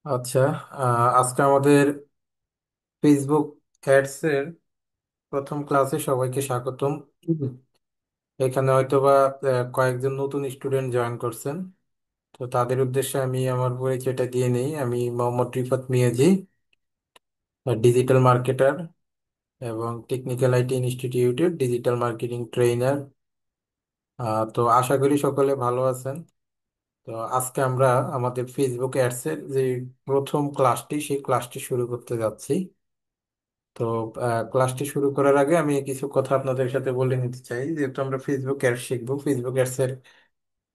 আচ্ছা। আজকে আমাদের ফেসবুক অ্যাডস এর প্রথম ক্লাসে সবাইকে স্বাগতম। হুম। এখানে হয়তোবা কয়েকজন নতুন স্টুডেন্ট জয়েন করছেন। তো তাদের উদ্দেশ্যে আমি আমার পরিচয়টা দিয়ে নেই। আমি মোহাম্মদ রিফাত মিয়াজি, ডিজিটাল মার্কেটার এবং টেকনিক্যাল আইটি ইনস্টিটিউটের ডিজিটাল মার্কেটিং ট্রেইনার। তো আশা করি সকলে ভালো আছেন। তো আজকে আমরা আমাদের ফেসবুক অ্যাডস এর যে প্রথম ক্লাসটি সেই ক্লাসটি শুরু করতে যাচ্ছি। তো ক্লাসটি শুরু করার আগে আমি কিছু কথা আপনাদের সাথে বলে নিতে চাই, যেহেতু আমরা ফেসবুক অ্যাডস শিখবো। ফেসবুক অ্যাডস এর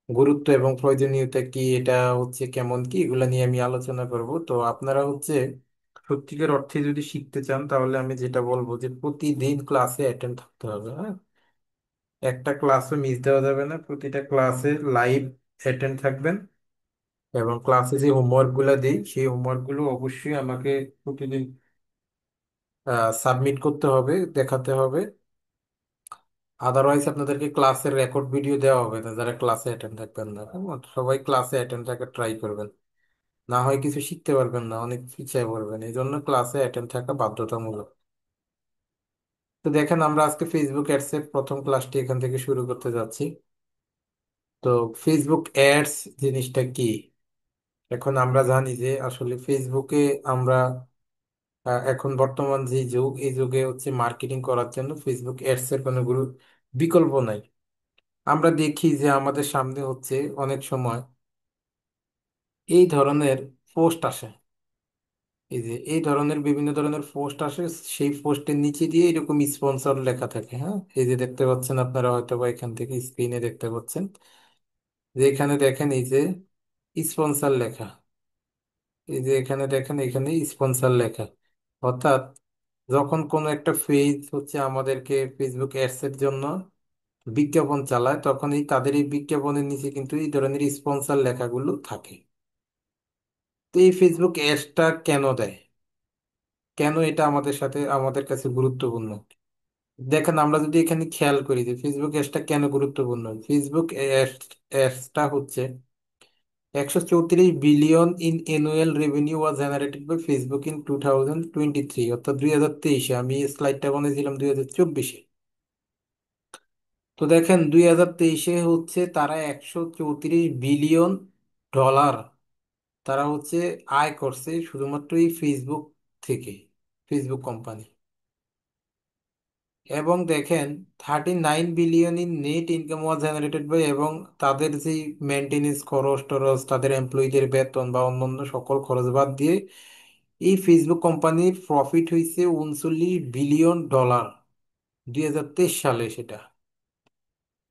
গুরুত্ব এবং প্রয়োজনীয়তা কি, এটা হচ্ছে কেমন কি, এগুলা নিয়ে আমি আলোচনা করব। তো আপনারা হচ্ছে সত্যিকার অর্থে যদি শিখতে চান, তাহলে আমি যেটা বলবো যে প্রতিদিন ক্লাসে অ্যাটেন্ড থাকতে হবে। হ্যাঁ, একটা ক্লাসও মিস দেওয়া যাবে না, প্রতিটা ক্লাসে লাইভ অ্যাটেন্ড থাকবেন। এবং ক্লাসে যে হোমওয়ার্ক গুলা দিই সেই হোমওয়ার্ক গুলো অবশ্যই আমাকে প্রতিদিন সাবমিট করতে হবে, দেখাতে হবে। আদারওয়াইজ আপনাদেরকে ক্লাসের রেকর্ড ভিডিও দেওয়া হবে না, যারা ক্লাসে অ্যাটেন্ড থাকবেন না। কেমন? সবাই ক্লাসে অ্যাটেন্ড থাকার ট্রাই করবেন, না হয় কিছু শিখতে পারবেন না, অনেক পিছিয়ে পড়বেন। এই জন্য ক্লাসে অ্যাটেন্ড থাকা বাধ্যতামূলক। তো দেখেন, আমরা আজকে ফেসবুক অ্যাডস এর প্রথম ক্লাসটি এখান থেকে শুরু করতে যাচ্ছি। তো ফেসবুক অ্যাডস জিনিসটা কি? এখন আমরা জানি যে আসলে ফেসবুকে আমরা এখন বর্তমান যে যুগ, এই যুগে হচ্ছে মার্কেটিং করার জন্য ফেসবুক অ্যাডস এর কোনো বিকল্প নাই। আমরা দেখি যে আমাদের সামনে হচ্ছে অনেক সময় এই ধরনের পোস্ট আসে। এই যে এই ধরনের বিভিন্ন ধরনের পোস্ট আসে, সেই পোস্টের নিচে দিয়ে এরকম স্পন্সর লেখা থাকে। হ্যাঁ, এই যে দেখতে পাচ্ছেন আপনারা, হয়তো বা এখান থেকে স্ক্রিনে দেখতে পাচ্ছেন যে এখানে দেখেন এই যে স্পন্সর লেখা। এই যে এখানে দেখেন, এখানে স্পন্সর লেখা। অর্থাৎ যখন কোনো একটা পেজ হচ্ছে আমাদেরকে ফেসবুক অ্যাডস এর জন্য বিজ্ঞাপন চালায়, তখন তাদের এই বিজ্ঞাপনের নিচে কিন্তু এই ধরনের স্পন্সর লেখাগুলো থাকে। তো এই ফেসবুক অ্যাডসটা কেন দেয়, কেন এটা আমাদের সাথে আমাদের কাছে গুরুত্বপূর্ণ? দেখেন, আমরা যদি এখানে খেয়াল করি যে ফেসবুক অ্যাডসটা কেন গুরুত্বপূর্ণ। ফেসবুক অ্যাডসটা হচ্ছে 134 billion in annual revenue was generated by Facebook in 2023, অর্থাৎ 2023-এ। আমি এই স্লাইডটা বানিয়েছিলাম 2024-এ। তো দেখেন, 2023-এ হচ্ছে তারা 134 বিলিয়ন ডলার তারা হচ্ছে আয় করছে শুধুমাত্র এই ফেসবুক থেকে, ফেসবুক কোম্পানি। এবং দেখেন, 39 billion in net income was generated by, এবং তাদের যে মেনটেনেন্স খরচ টরচ, তাদের এমপ্লয়ীদের বেতন বা অন্যান্য সকল খরচ বাদ দিয়ে এই ফেসবুক কোম্পানির প্রফিট হয়েছে 39 বিলিয়ন ডলার 2023 সালে সেটা।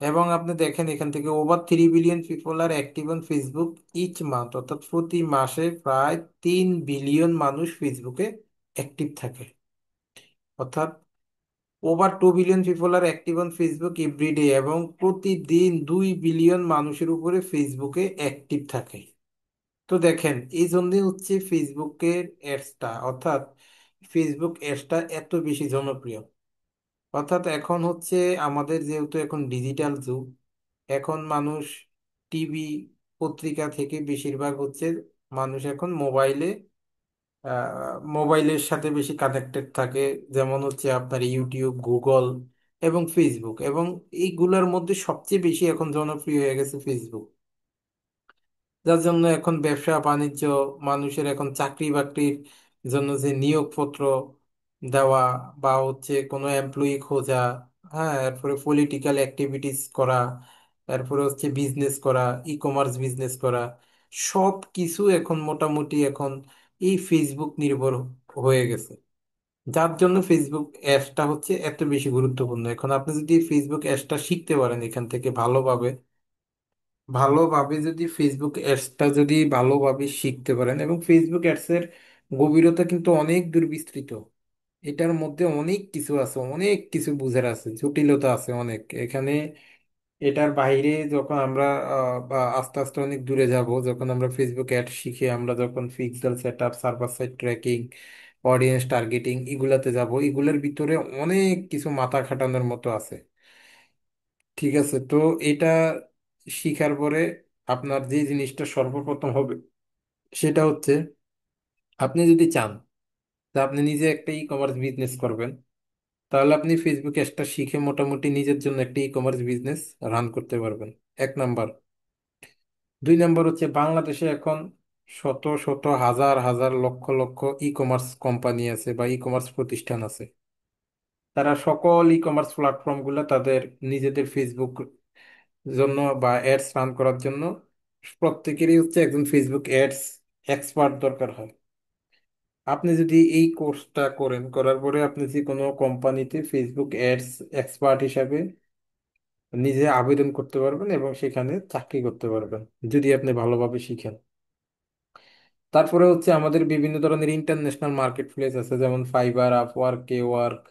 এবং আপনি দেখেন, এখান থেকে over 3 billion people are active on Facebook each month, অর্থাৎ প্রতি মাসে প্রায় 3 বিলিয়ন মানুষ ফেসবুকে অ্যাক্টিভ থাকে। অর্থাৎ over 2 billion people are active on Facebook every day, এবং প্রতিদিন 2 বিলিয়ন মানুষের উপরে ফেসবুকে অ্যাক্টিভ থাকে। তো দেখেন, এই জন্যই হচ্ছে ফেসবুকের অ্যাডসটা, অর্থাৎ ফেসবুক অ্যাডসটা এত বেশি জনপ্রিয়। অর্থাৎ এখন হচ্ছে আমাদের যেহেতু এখন ডিজিটাল যুগ, এখন মানুষ টিভি পত্রিকা থেকে বেশিরভাগ হচ্ছে মানুষ এখন মোবাইলের সাথে বেশি কানেক্টেড থাকে। যেমন হচ্ছে আপনার ইউটিউব, গুগল এবং ফেসবুক, এবং এইগুলোর মধ্যে সবচেয়ে বেশি এখন জনপ্রিয় হয়ে গেছে ফেসবুক। যার জন্য এখন ব্যবসা বাণিজ্য, মানুষের এখন চাকরি বাকরির জন্য যে নিয়োগপত্র দেওয়া, বা হচ্ছে কোনো এমপ্লয়ি খোঁজা, হ্যাঁ, এরপরে পলিটিক্যাল অ্যাক্টিভিটিস করা, এরপরে হচ্ছে বিজনেস করা, ই কমার্স বিজনেস করা, সব কিছু এখন মোটামুটি এখন এই ফেসবুক নির্ভর হয়ে গেছে। যার জন্য ফেসবুক অ্যাপসটা হচ্ছে এত বেশি গুরুত্বপূর্ণ। এখন আপনি যদি ফেসবুক অ্যাপসটা শিখতে পারেন এখান থেকে ভালোভাবে, ভালোভাবে যদি ফেসবুক অ্যাডসটা যদি ভালোভাবে শিখতে পারেন, এবং ফেসবুক অ্যাডস এর গভীরতা কিন্তু অনেক দূর বিস্তৃত। এটার মধ্যে অনেক কিছু আছে, অনেক কিছু বুঝার আছে, জটিলতা আছে অনেক এখানে। এটার বাইরে যখন আমরা বা আস্তে আস্তে অনেক দূরে যাব, যখন আমরা ফেসবুক অ্যাড শিখে আমরা যখন pixel set up, server side tracking, audience targeting, এগুলাতে যাব, এগুলোর ভিতরে অনেক কিছু মাথা খাটানোর মতো আছে। ঠিক আছে, তো এটা শিখার পরে আপনার যে জিনিসটা সর্বপ্রথম হবে সেটা হচ্ছে আপনি যদি চান তা আপনি নিজে একটা ই কমার্স বিজনেস করবেন, তাহলে আপনি ফেসবুক অ্যাডটা শিখে মোটামুটি নিজের জন্য একটা ই কমার্স বিজনেস রান করতে পারবেন। এক নাম্বার। দুই নাম্বার হচ্ছে বাংলাদেশে এখন শত শত হাজার হাজার lakh lakh e commerce company আছে বা ই কমার্স প্রতিষ্ঠান আছে। তারা সকল ই কমার্স প্ল্যাটফর্মগুলো তাদের নিজেদের ফেসবুক জন্য বা অ্যাডস রান করার জন্য প্রত্যেকেরই হচ্ছে একজন ফেসবুক অ্যাডস এক্সপার্ট দরকার হয়। আপনি যদি এই কোর্সটা করেন, করার পরে আপনি যে কোনো কোম্পানিতে ফেসবুক অ্যাডস এক্সপার্ট হিসাবে নিজে আবেদন করতে পারবেন এবং সেখানে চাকরি করতে পারবেন যদি আপনি ভালোভাবে শিখেন। তারপরে হচ্ছে আমাদের বিভিন্ন ধরনের ইন্টারন্যাশনাল মার্কেট প্লেস আছে, যেমন ফাইবার, আপওয়ার্ক, কে ওয়ার্ক,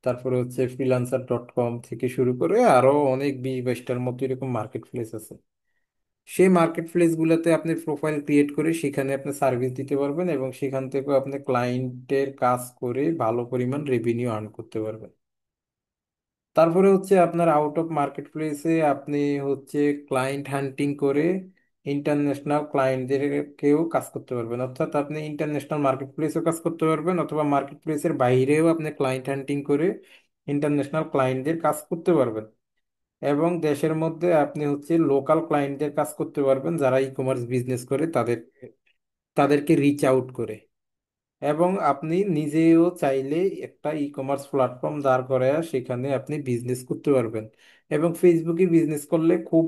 তারপরে হচ্ছে ফ্রিল্যান্সার.কম থেকে শুরু করে আরো অনেক 20-22টার মতো এরকম মার্কেট প্লেস আছে। সেই মার্কেট প্লেস গুলোতে আপনি প্রোফাইল ক্রিয়েট করে সেখানে আপনি সার্ভিস দিতে পারবেন এবং সেখান থেকেও আপনি ক্লায়েন্টের কাজ করে ভালো পরিমাণ রেভিনিউ আর্ন করতে পারবেন। তারপরে হচ্ছে আপনার আউট অফ মার্কেট প্লেসে আপনি হচ্ছে ক্লায়েন্ট হান্টিং করে ইন্টারন্যাশনাল ক্লায়েন্টদেরকেও কাজ করতে পারবেন, অর্থাৎ আপনি ইন্টারন্যাশনাল মার্কেট প্লেসেও কাজ করতে পারবেন অথবা মার্কেট প্লেসের বাইরেও আপনি ক্লায়েন্ট হান্টিং করে ইন্টারন্যাশনাল ক্লায়েন্টদের কাজ করতে পারবেন। এবং দেশের মধ্যে আপনি হচ্ছে লোকাল ক্লায়েন্টদের কাজ করতে পারবেন যারা ই কমার্স বিজনেস করে তাদেরকে রিচ আউট করে। এবং আপনি নিজেও চাইলে একটা ই কমার্স প্ল্যাটফর্ম দাঁড় করায় সেখানে আপনি বিজনেস করতে পারবেন। এবং ফেসবুকে বিজনেস করলে খুব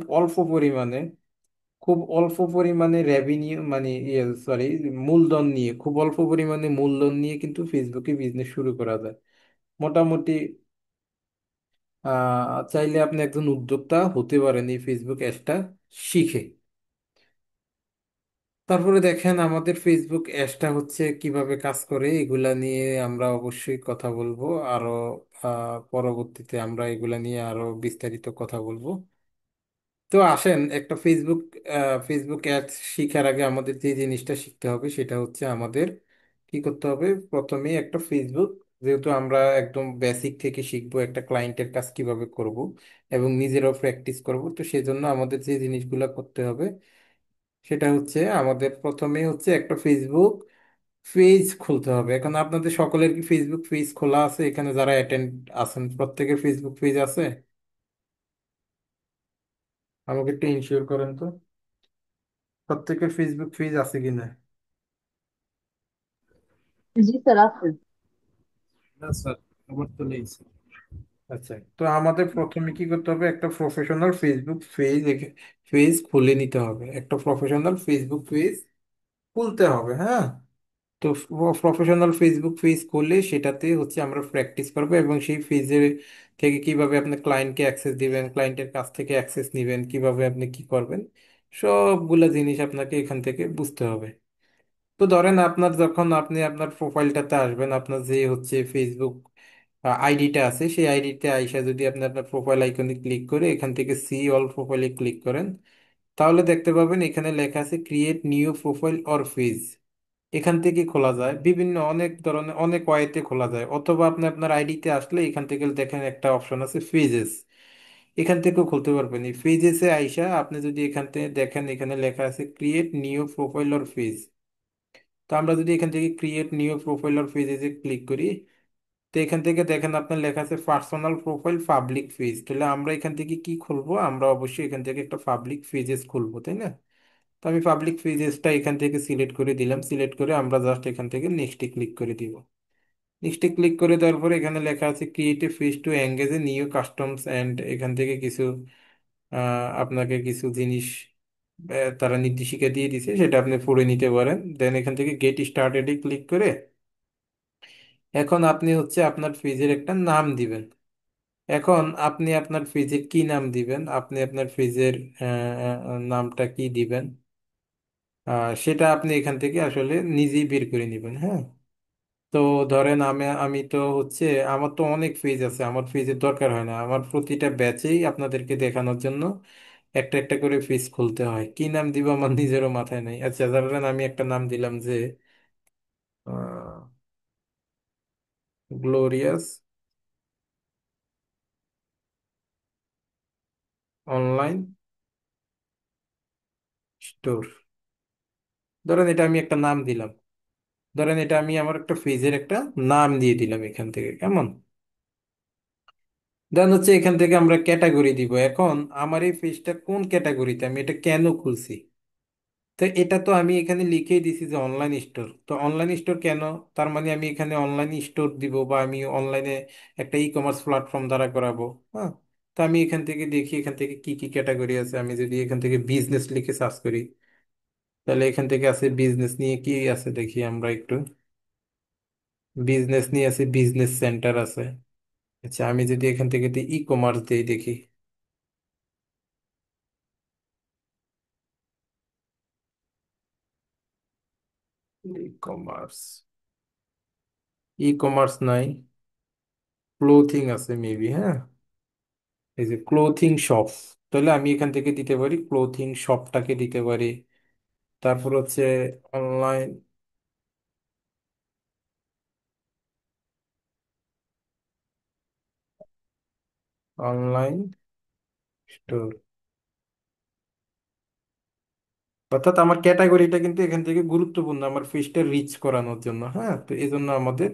অল্প পরিমাণে রেভিনিউ মানে সরি মূলধন নিয়ে, খুব অল্প পরিমাণে মূলধন নিয়ে কিন্তু ফেসবুকে বিজনেস শুরু করা যায় মোটামুটি। চাইলে আপনি একজন উদ্যোক্তা হতে পারেন এই ফেসবুক অ্যাডসটা শিখে। তারপরে দেখেন আমাদের ফেসবুক অ্যাডসটা হচ্ছে কিভাবে কাজ করে, এগুলা নিয়ে আমরা অবশ্যই কথা বলবো আরো। পরবর্তীতে আমরা এগুলা নিয়ে আরো বিস্তারিত কথা বলবো। তো আসেন একটা ফেসবুক অ্যাডস শিখার আগে আমাদের যে জিনিসটা শিখতে হবে সেটা হচ্ছে আমাদের কি করতে হবে। প্রথমে একটা ফেসবুক, যেহেতু আমরা একদম বেসিক থেকে শিখবো একটা ক্লায়েন্টের কাজ কিভাবে করব এবং নিজেরাও প্র্যাকটিস করব, তো সেজন্য আমাদের যে জিনিসগুলো করতে হবে সেটা হচ্ছে আমাদের প্রথমে হচ্ছে একটা ফেসবুক পেজ খুলতে হবে। এখন আপনাদের সকলের কি ফেসবুক পেজ খোলা আছে? এখানে যারা অ্যাটেন্ড আছেন প্রত্যেকের ফেসবুক পেজ আছে? আমাকে একটু ইনশিওর করেন তো প্রত্যেকের ফেসবুক পেজ আছে কিনা। জি স্যার আছে। না স্যার, আমার তো নেই স্যার। আচ্ছা, তো আমাদের প্রথমে কি করতে হবে, একটা প্রফেশনাল ফেসবুক পেজ খুলে নিতে হবে, একটা প্রফেশনাল ফেসবুক পেজ খুলতে হবে। হ্যাঁ, তো প্রফেশনাল ফেসবুক পেজ খুললে সেটাতে হচ্ছে আমরা প্র্যাকটিস করবো এবং সেই পেজের থেকে কিভাবে আপনি ক্লায়েন্টকে অ্যাক্সেস দিবেন, ক্লায়েন্টের কাছ থেকে অ্যাক্সেস নিবেন, কিভাবে আপনি কি করবেন, সবগুলা জিনিস আপনাকে এখান থেকে বুঝতে হবে। তো ধরেন আপনার যখন আপনি আপনার প্রোফাইলটাতে আসবেন, আপনার যে হচ্ছে ফেসবুক আইডিটা আছে সেই আইডিতে আইসা যদি আপনি আপনার প্রোফাইল আইকনে ক্লিক করে এখান থেকে সি অল প্রোফাইলে ক্লিক করেন, তাহলে দেখতে পাবেন এখানে লেখা আছে create new profile or page. এখান থেকে খোলা যায় বিভিন্ন অনেক ধরনের অনেক ওয়েতে খোলা যায়, অথবা আপনি আপনার আইডিতে আসলে এখান থেকে দেখেন একটা অপশন আছে পেজেস, এখান থেকেও খুলতে পারবেন। এই পেজেসে আইসা আপনি যদি এখান থেকে দেখেন এখানে লেখা আছে create new profile or page, তো আমরা যদি এখান থেকে ক্রিয়েট নিউ প্রোফাইল অর পেজেসে ক্লিক করি, তো এখান থেকে দেখেন আপনার লেখা আছে পার্সোনাল প্রোফাইল পাবলিক পেজ, তাহলে আমরা এখান থেকে কি খুলবো, আমরা অবশ্যই এখান থেকে একটা পাবলিক পেজেস খুলবো, তাই না? তো আমি পাবলিক পেজেসটা এখান থেকে সিলেক্ট করে দিলাম, সিলেক্ট করে আমরা জাস্ট এখান থেকে নেক্সটে ক্লিক করে দিব। নেক্সটে ক্লিক করে দেওয়ার পরে এখানে লেখা আছে create a page to engage a new customs and এখান থেকে কিছু আপনাকে কিছু জিনিস তারা নির্দেশিকা দিয়ে দিছে, সেটা আপনি পড়ে নিতে পারেন। দেন এখান থেকে গেট স্টার্টেড এ ক্লিক করে এখন আপনি হচ্ছে আপনার পেজের একটা নাম দিবেন। এখন আপনি আপনার পেজের কি নাম দিবেন, আপনি আপনার পেজের নামটা কি দিবেন, সেটা আপনি এখান থেকে আসলে নিজেই বের করে নেবেন। হ্যাঁ, তো ধরেন আমি তো হচ্ছে আমার তো অনেক পেজ আছে, আমার পেজের দরকার হয় না, আমার প্রতিটা ব্যাচেই আপনাদেরকে দেখানোর জন্য একটা একটা করে পেজ খুলতে হয়। কি নাম দিব আমার নিজেরও মাথায় নাই। আচ্ছা, ধরেন আমি একটা নাম দিলাম যে গ্লোরিয়াস অনলাইন স্টোর, ধরেন এটা আমি একটা নাম দিলাম। ধরেন এটা আমি আমার একটা পেজের একটা নাম দিয়ে দিলাম এখান থেকে, কেমন? দেন হচ্ছে এখান থেকে আমরা ক্যাটাগরি দিব। এখন আমার এই পেজটা কোন ক্যাটাগরিতে, আমি এটা কেন খুলছি? তো এটা তো আমি এখানে লিখেই দিছি যে অনলাইন স্টোর। তো অনলাইন স্টোর কেন? তার মানে আমি এখানে অনলাইন স্টোর দিব, বা আমি অনলাইনে একটা ই কমার্স প্ল্যাটফর্ম দ্বারা করাবো। হ্যাঁ। তো আমি এখান থেকে দেখি এখান থেকে কি কি ক্যাটাগরি আছে। আমি যদি এখান থেকে বিজনেস লিখে সার্চ করি, তাহলে এখান থেকে আছে বিজনেস নিয়ে কি আছে দেখি আমরা একটু। বিজনেস নিয়ে আছে, বিজনেস সেন্টার আছে। আচ্ছা, আমি যদি এখান থেকে ই কমার্স দিই দেখি। ই কমার্স, ই কমার্স নাই, ক্লোথিং আছে মেবি। হ্যাঁ, এই যে ক্লোথিং শপ, তাহলে আমি এখান থেকে দিতে পারি ক্লোথিং শপটাকে দিতে পারি। তারপর হচ্ছে অনলাইন, অনলাইন স্টোর। অর্থাৎ আমার ক্যাটাগরিটা কিন্তু এখান থেকে গুরুত্বপূর্ণ আমার পেজটা রিচ করানোর জন্য। হ্যাঁ, তো এই জন্য আমাদের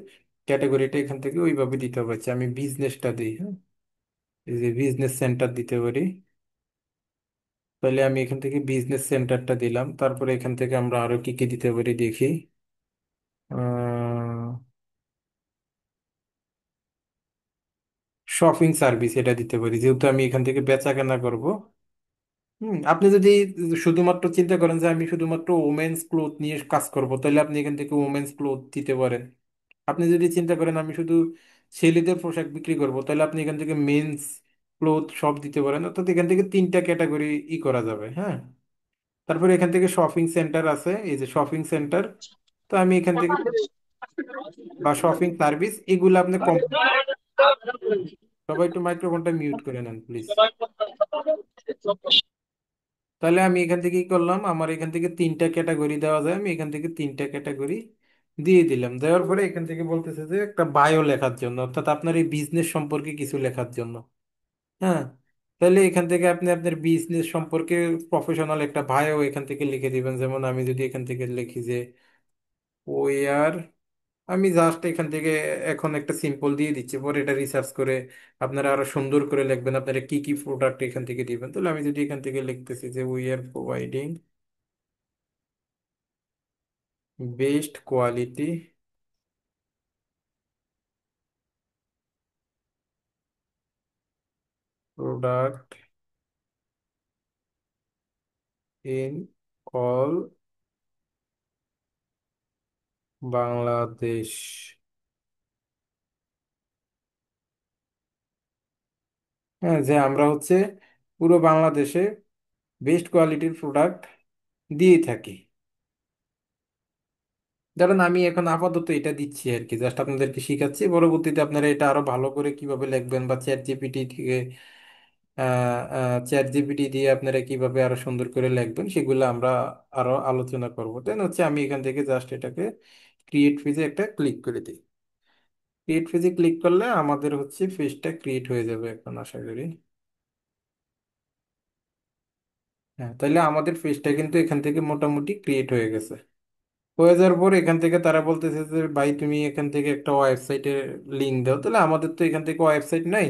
ক্যাটাগরিটা এখান থেকে ওইভাবে দিতে পারছি। আমি বিজনেসটা দিই। হ্যাঁ, এই যে বিজনেস সেন্টার দিতে পারি। তাহলে আমি এখান থেকে বিজনেস সেন্টারটা দিলাম। তারপরে এখান থেকে আমরা আরো কি কি দিতে পারি দেখি। শপিং সার্ভিস এটা দিতে পারি, যেহেতু আমি এখান থেকে বেচা কেনা করব। আপনি যদি শুধুমাত্র চিন্তা করেন যে আমি শুধুমাত্র ওমেন্স ক্লোথ নিয়ে কাজ করব, তাহলে আপনি এখান থেকে ওমেন্স ক্লোথ দিতে পারেন। আপনি যদি চিন্তা করেন আমি শুধু ছেলেদের পোশাক বিক্রি করব, তাহলে আপনি এখান থেকে মেন্স ক্লোথ সব দিতে পারেন। অর্থাৎ এখান থেকে তিনটা ক্যাটাগরি ই করা যাবে। হ্যাঁ। তারপরে এখান থেকে শপিং সেন্টার আছে, এই যে শপিং সেন্টার। তো আমি এখান থেকে, বা শপিং সার্ভিস, এগুলো আপনি কম। সবাই একটু মাইক্রোফোনটা মিউট করে নেন প্লিজ। তাহলে আমি এখান থেকে কি করলাম, আমার এখান থেকে তিনটা ক্যাটাগরি দেওয়া যায়, আমি এখান থেকে তিনটা ক্যাটাগরি দিয়ে দিলাম। দেওয়ার পরে এখান থেকে বলতেছে যে একটা বায়ো লেখার জন্য, অর্থাৎ আপনার এই বিজনেস সম্পর্কে কিছু লেখার জন্য। হ্যাঁ। তাহলে এখান থেকে আপনি আপনার বিজনেস সম্পর্কে প্রফেশনাল একটা বায়ো এখান থেকে লিখে দিবেন। যেমন আমি যদি এখান থেকে লিখি যে ওয়ার, আমি জাস্ট এখান থেকে এখন একটা সিম্পল দিয়ে দিচ্ছি, পরে এটা রিসার্চ করে আপনারা আরো সুন্দর করে লিখবেন আপনারা কি কি প্রোডাক্ট এখান থেকে দিবেন। তাহলে আমি যদি এখান থেকে লিখতেছি যে we are providing best quality product in all Bangladesh. হ্যাঁ, যে আমরা হচ্ছে পুরো বাংলাদেশে বেস্ট কোয়ালিটির প্রোডাক্ট দিয়ে থাকি। ধরেন আমি এখন আপাতত এটা দিচ্ছি আর কি, জাস্ট আপনাদেরকে শিখাচ্ছি। পরবর্তীতে আপনারা এটা আরো ভালো করে কিভাবে লিখবেন, বা চ্যাট জিপিটি থেকে চ্যাট জিপিটি দিয়ে আপনারা কিভাবে আরো সুন্দর করে লিখবেন, সেগুলো আমরা আরো আলোচনা করবো। দেন হচ্ছে আমি এখান থেকে জাস্ট এটাকে ক্রিয়েট পেজে একটা ক্লিক করে দিই। ক্রিয়েট পেজে ক্লিক করলে আমাদের হচ্ছে পেজটা ক্রিয়েট হয়ে যাবে এখন আশা করি। হ্যাঁ, তাহলে আমাদের পেজটা কিন্তু এখান থেকে মোটামুটি ক্রিয়েট হয়ে গেছে। হয়ে যাওয়ার পর এখান থেকে তারা বলতেছে যে ভাই তুমি এখান থেকে একটা ওয়েবসাইটের লিঙ্ক দাও। তাহলে আমাদের তো এখান থেকে ওয়েবসাইট নাই,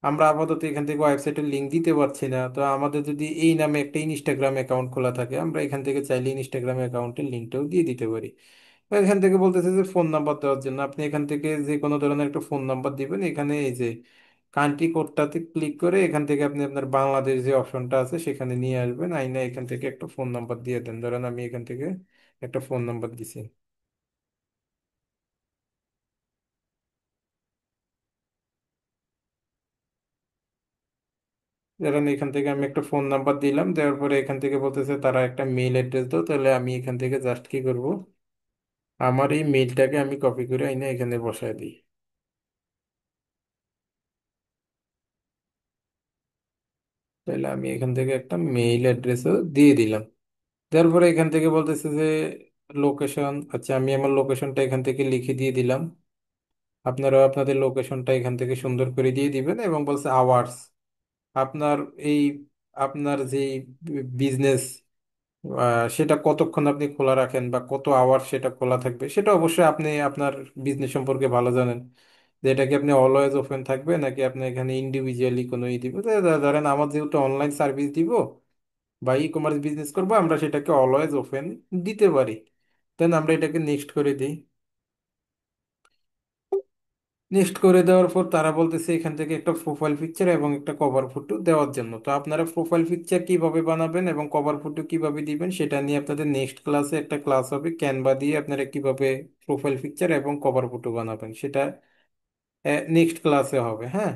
আমরা আপাতত এখান থেকে ওয়েবসাইটের লিঙ্ক দিতে পারছি না। তো আমাদের যদি এই নামে একটা ইনস্টাগ্রাম অ্যাকাউন্ট খোলা থাকে, আমরা এখান থেকে চাইলে ইনস্টাগ্রাম অ্যাকাউন্টের লিঙ্কটাও দিয়ে দিতে পারি। তো এখান থেকে বলতেছে যে ফোন নাম্বার দেওয়ার জন্য আপনি এখান থেকে যে কোনো ধরনের একটা ফোন নাম্বার দিবেন। এখানে এই যে কান্ট্রি কোডটাতে ক্লিক করে এখান থেকে আপনি আপনার বাংলাদেশ যে অপশনটা আছে সেখানে নিয়ে আসবেন, আইনা এখান থেকে একটা ফোন নাম্বার দিয়ে দেন। ধরেন আমি এখান থেকে একটা ফোন নাম্বার দিছি। ধরেন এখান থেকে আমি একটা ফোন নাম্বার দিলাম, দেওয়ার পরে এখান থেকে বলতেছে তারা একটা মেইল অ্যাড্রেস দাও। তাহলে আমি এখান থেকে জাস্ট কি করব, আমার এই মেইলটাকে আমি কপি করে আইনা এখানে বসায় দিই। তাহলে আমি এখান থেকে একটা মেইল অ্যাড্রেসও দিয়ে দিলাম। তারপরে এখান থেকে বলতেছে যে লোকেশন। আচ্ছা, আমি আমার লোকেশনটা এখান থেকে লিখে দিয়ে দিলাম। আপনারাও আপনাদের লোকেশনটা এখান থেকে সুন্দর করে দিয়ে দিবেন। এবং বলছে আওয়ার্স, আপনার এই আপনার যে বিজনেস সেটা কতক্ষণ আপনি খোলা রাখেন বা কত আওয়ার সেটা খোলা থাকবে, সেটা অবশ্যই আপনি আপনার বিজনেস সম্পর্কে ভালো জানেন, যে এটা কি আপনি অলওয়েজ ওপেন থাকবে নাকি আপনি এখানে ইন্ডিভিজুয়ালি কোনো ই দিব। ধরেন আমার যেহেতু অনলাইন সার্ভিস দিব বা ই কমার্স বিজনেস করবো, আমরা সেটাকে অলওয়েজ ওপেন দিতে পারি। দেন আমরা এটাকে নেক্সট করে দিই। নেক্সট করে দেওয়ার পর তারা বলতেছে এখান থেকে একটা প্রোফাইল পিকচার এবং একটা কভার ফটো দেওয়ার জন্য। তো আপনারা প্রোফাইল পিকচার কিভাবে বানাবেন এবং কভার ফটো কিভাবে দিবেন সেটা নিয়ে আপনাদের নেক্সট ক্লাসে একটা ক্লাস হবে, ক্যানভা দিয়ে আপনারা কিভাবে প্রোফাইল পিকচার এবং কভার ফটো বানাবেন সেটা নেক্সট ক্লাসে হবে। হ্যাঁ,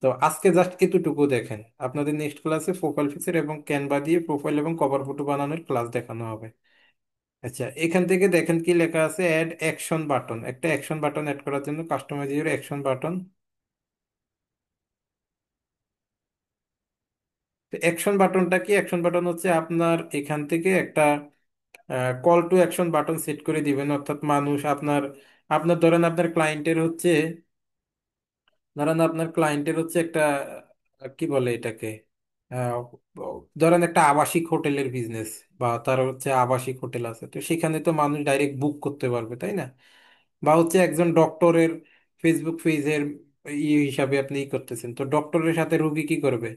তো আজকে জাস্ট এতটুকু দেখেন, আপনাদের নেক্সট ক্লাসে প্রোফাইল পিকচার এবং ক্যানভা দিয়ে প্রোফাইল এবং কভার ফটো বানানোর ক্লাস দেখানো হবে। আচ্ছা, এখান থেকে দেখেন কি লেখা আছে, অ্যাড অ্যাকশন বাটন। একটা অ্যাকশন বাটন অ্যাড করার জন্য customise your action button. Action বাটনটা কি? অ্যাকশন বাটন হচ্ছে আপনার এখান থেকে একটা call to action button set করে দিবেন, অর্থাৎ মানুষ আপনার আপনার ধরেন আপনার ক্লায়েন্টের হচ্ছে, একটা কি বলে এটাকে, আহ, ধরেন একটা আবাসিক হোটেলের বিজনেস, বা তার হচ্ছে আবাসিক হোটেল আছে, তো সেখানে তো মানুষ ডাইরেক্ট বুক করতে পারবে, তাই না? বা হচ্ছে একজন ডক্টরের ফেসবুক পেজের হিসাবে আপনি ই করতেছেন, তো ডক্টরের সাথে রুগী কি করবে,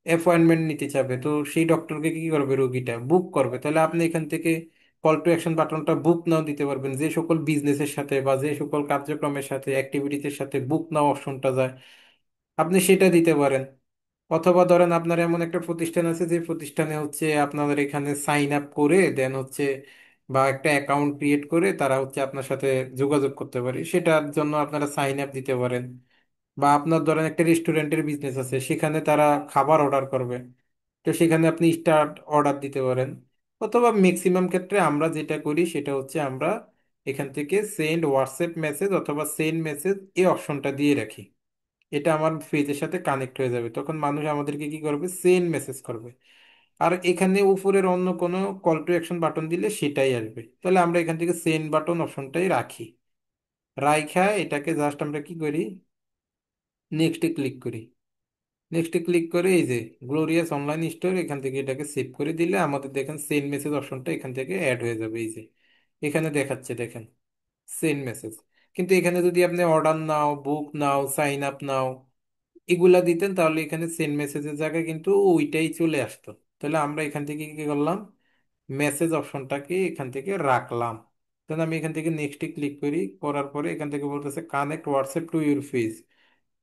অ্যাপয়েন্টমেন্ট নিতে চাবে, তো সেই ডক্টরকে কি করবে, রুগীটা বুক করবে। তাহলে আপনি এখান থেকে কল টু অ্যাকশন বাটনটা বুক নাও দিতে পারবেন, যে সকল বিজনেসের সাথে বা যে সকল কার্যক্রমের সাথে অ্যাক্টিভিটিসের সাথে বুক নাও অপশনটা যায়, আপনি সেটা দিতে পারেন। অথবা ধরেন আপনার এমন একটা প্রতিষ্ঠান আছে যে প্রতিষ্ঠানে হচ্ছে আপনাদের এখানে সাইন আপ করে দেন হচ্ছে, বা একটা অ্যাকাউন্ট ক্রিয়েট করে তারা হচ্ছে আপনার সাথে যোগাযোগ করতে পারে, সেটার জন্য আপনারা সাইন আপ দিতে পারেন। বা আপনার ধরেন একটা রেস্টুরেন্টের বিজনেস আছে, সেখানে তারা খাবার অর্ডার করবে, তো সেখানে আপনি স্টার্ট অর্ডার দিতে পারেন। অথবা ম্যাক্সিমাম ক্ষেত্রে আমরা যেটা করি সেটা হচ্ছে আমরা এখান থেকে সেন্ড হোয়াটসঅ্যাপ মেসেজ অথবা সেন্ড মেসেজ এই অপশনটা দিয়ে রাখি। এটা আমার পেজের সাথে কানেক্ট হয়ে যাবে, তখন মানুষ আমাদেরকে কি করবে, সেন্ড মেসেজ করবে। আর এখানে উপরের অন্য কোনো কল টু অ্যাকশন বাটন দিলে সেটাই আসবে। তাহলে আমরা এখান থেকে সেন্ড বাটন অপশনটাই রাখি। রাইখা এটাকে জাস্ট আমরা কি করি, নেক্সটে ক্লিক করি। নেক্সটে ক্লিক করে এই যে গ্লোরিয়াস অনলাইন স্টোর, এখান থেকে এটাকে সেভ করে দিলে আমাদের দেখেন সেন্ড মেসেজ অপশনটা এখান থেকে অ্যাড হয়ে যাবে। এই যে এখানে দেখাচ্ছে দেখেন সেন্ড মেসেজ। কিন্তু এখানে যদি আপনি অর্ডার নাও, বুক নাও, সাইন আপ নাও এগুলা দিতেন, তাহলে এখানে সেন্ড মেসেজের জায়গায় কিন্তু ওইটাই চলে আসতো। তাহলে আমরা এখান থেকে কি করলাম, মেসেজ অপশনটাকে এখান থেকে রাখলাম। তাহলে আমি এখান থেকে নেক্সটে ক্লিক করি, করার পরে এখান থেকে বলতেছে connect WhatsApp to your page.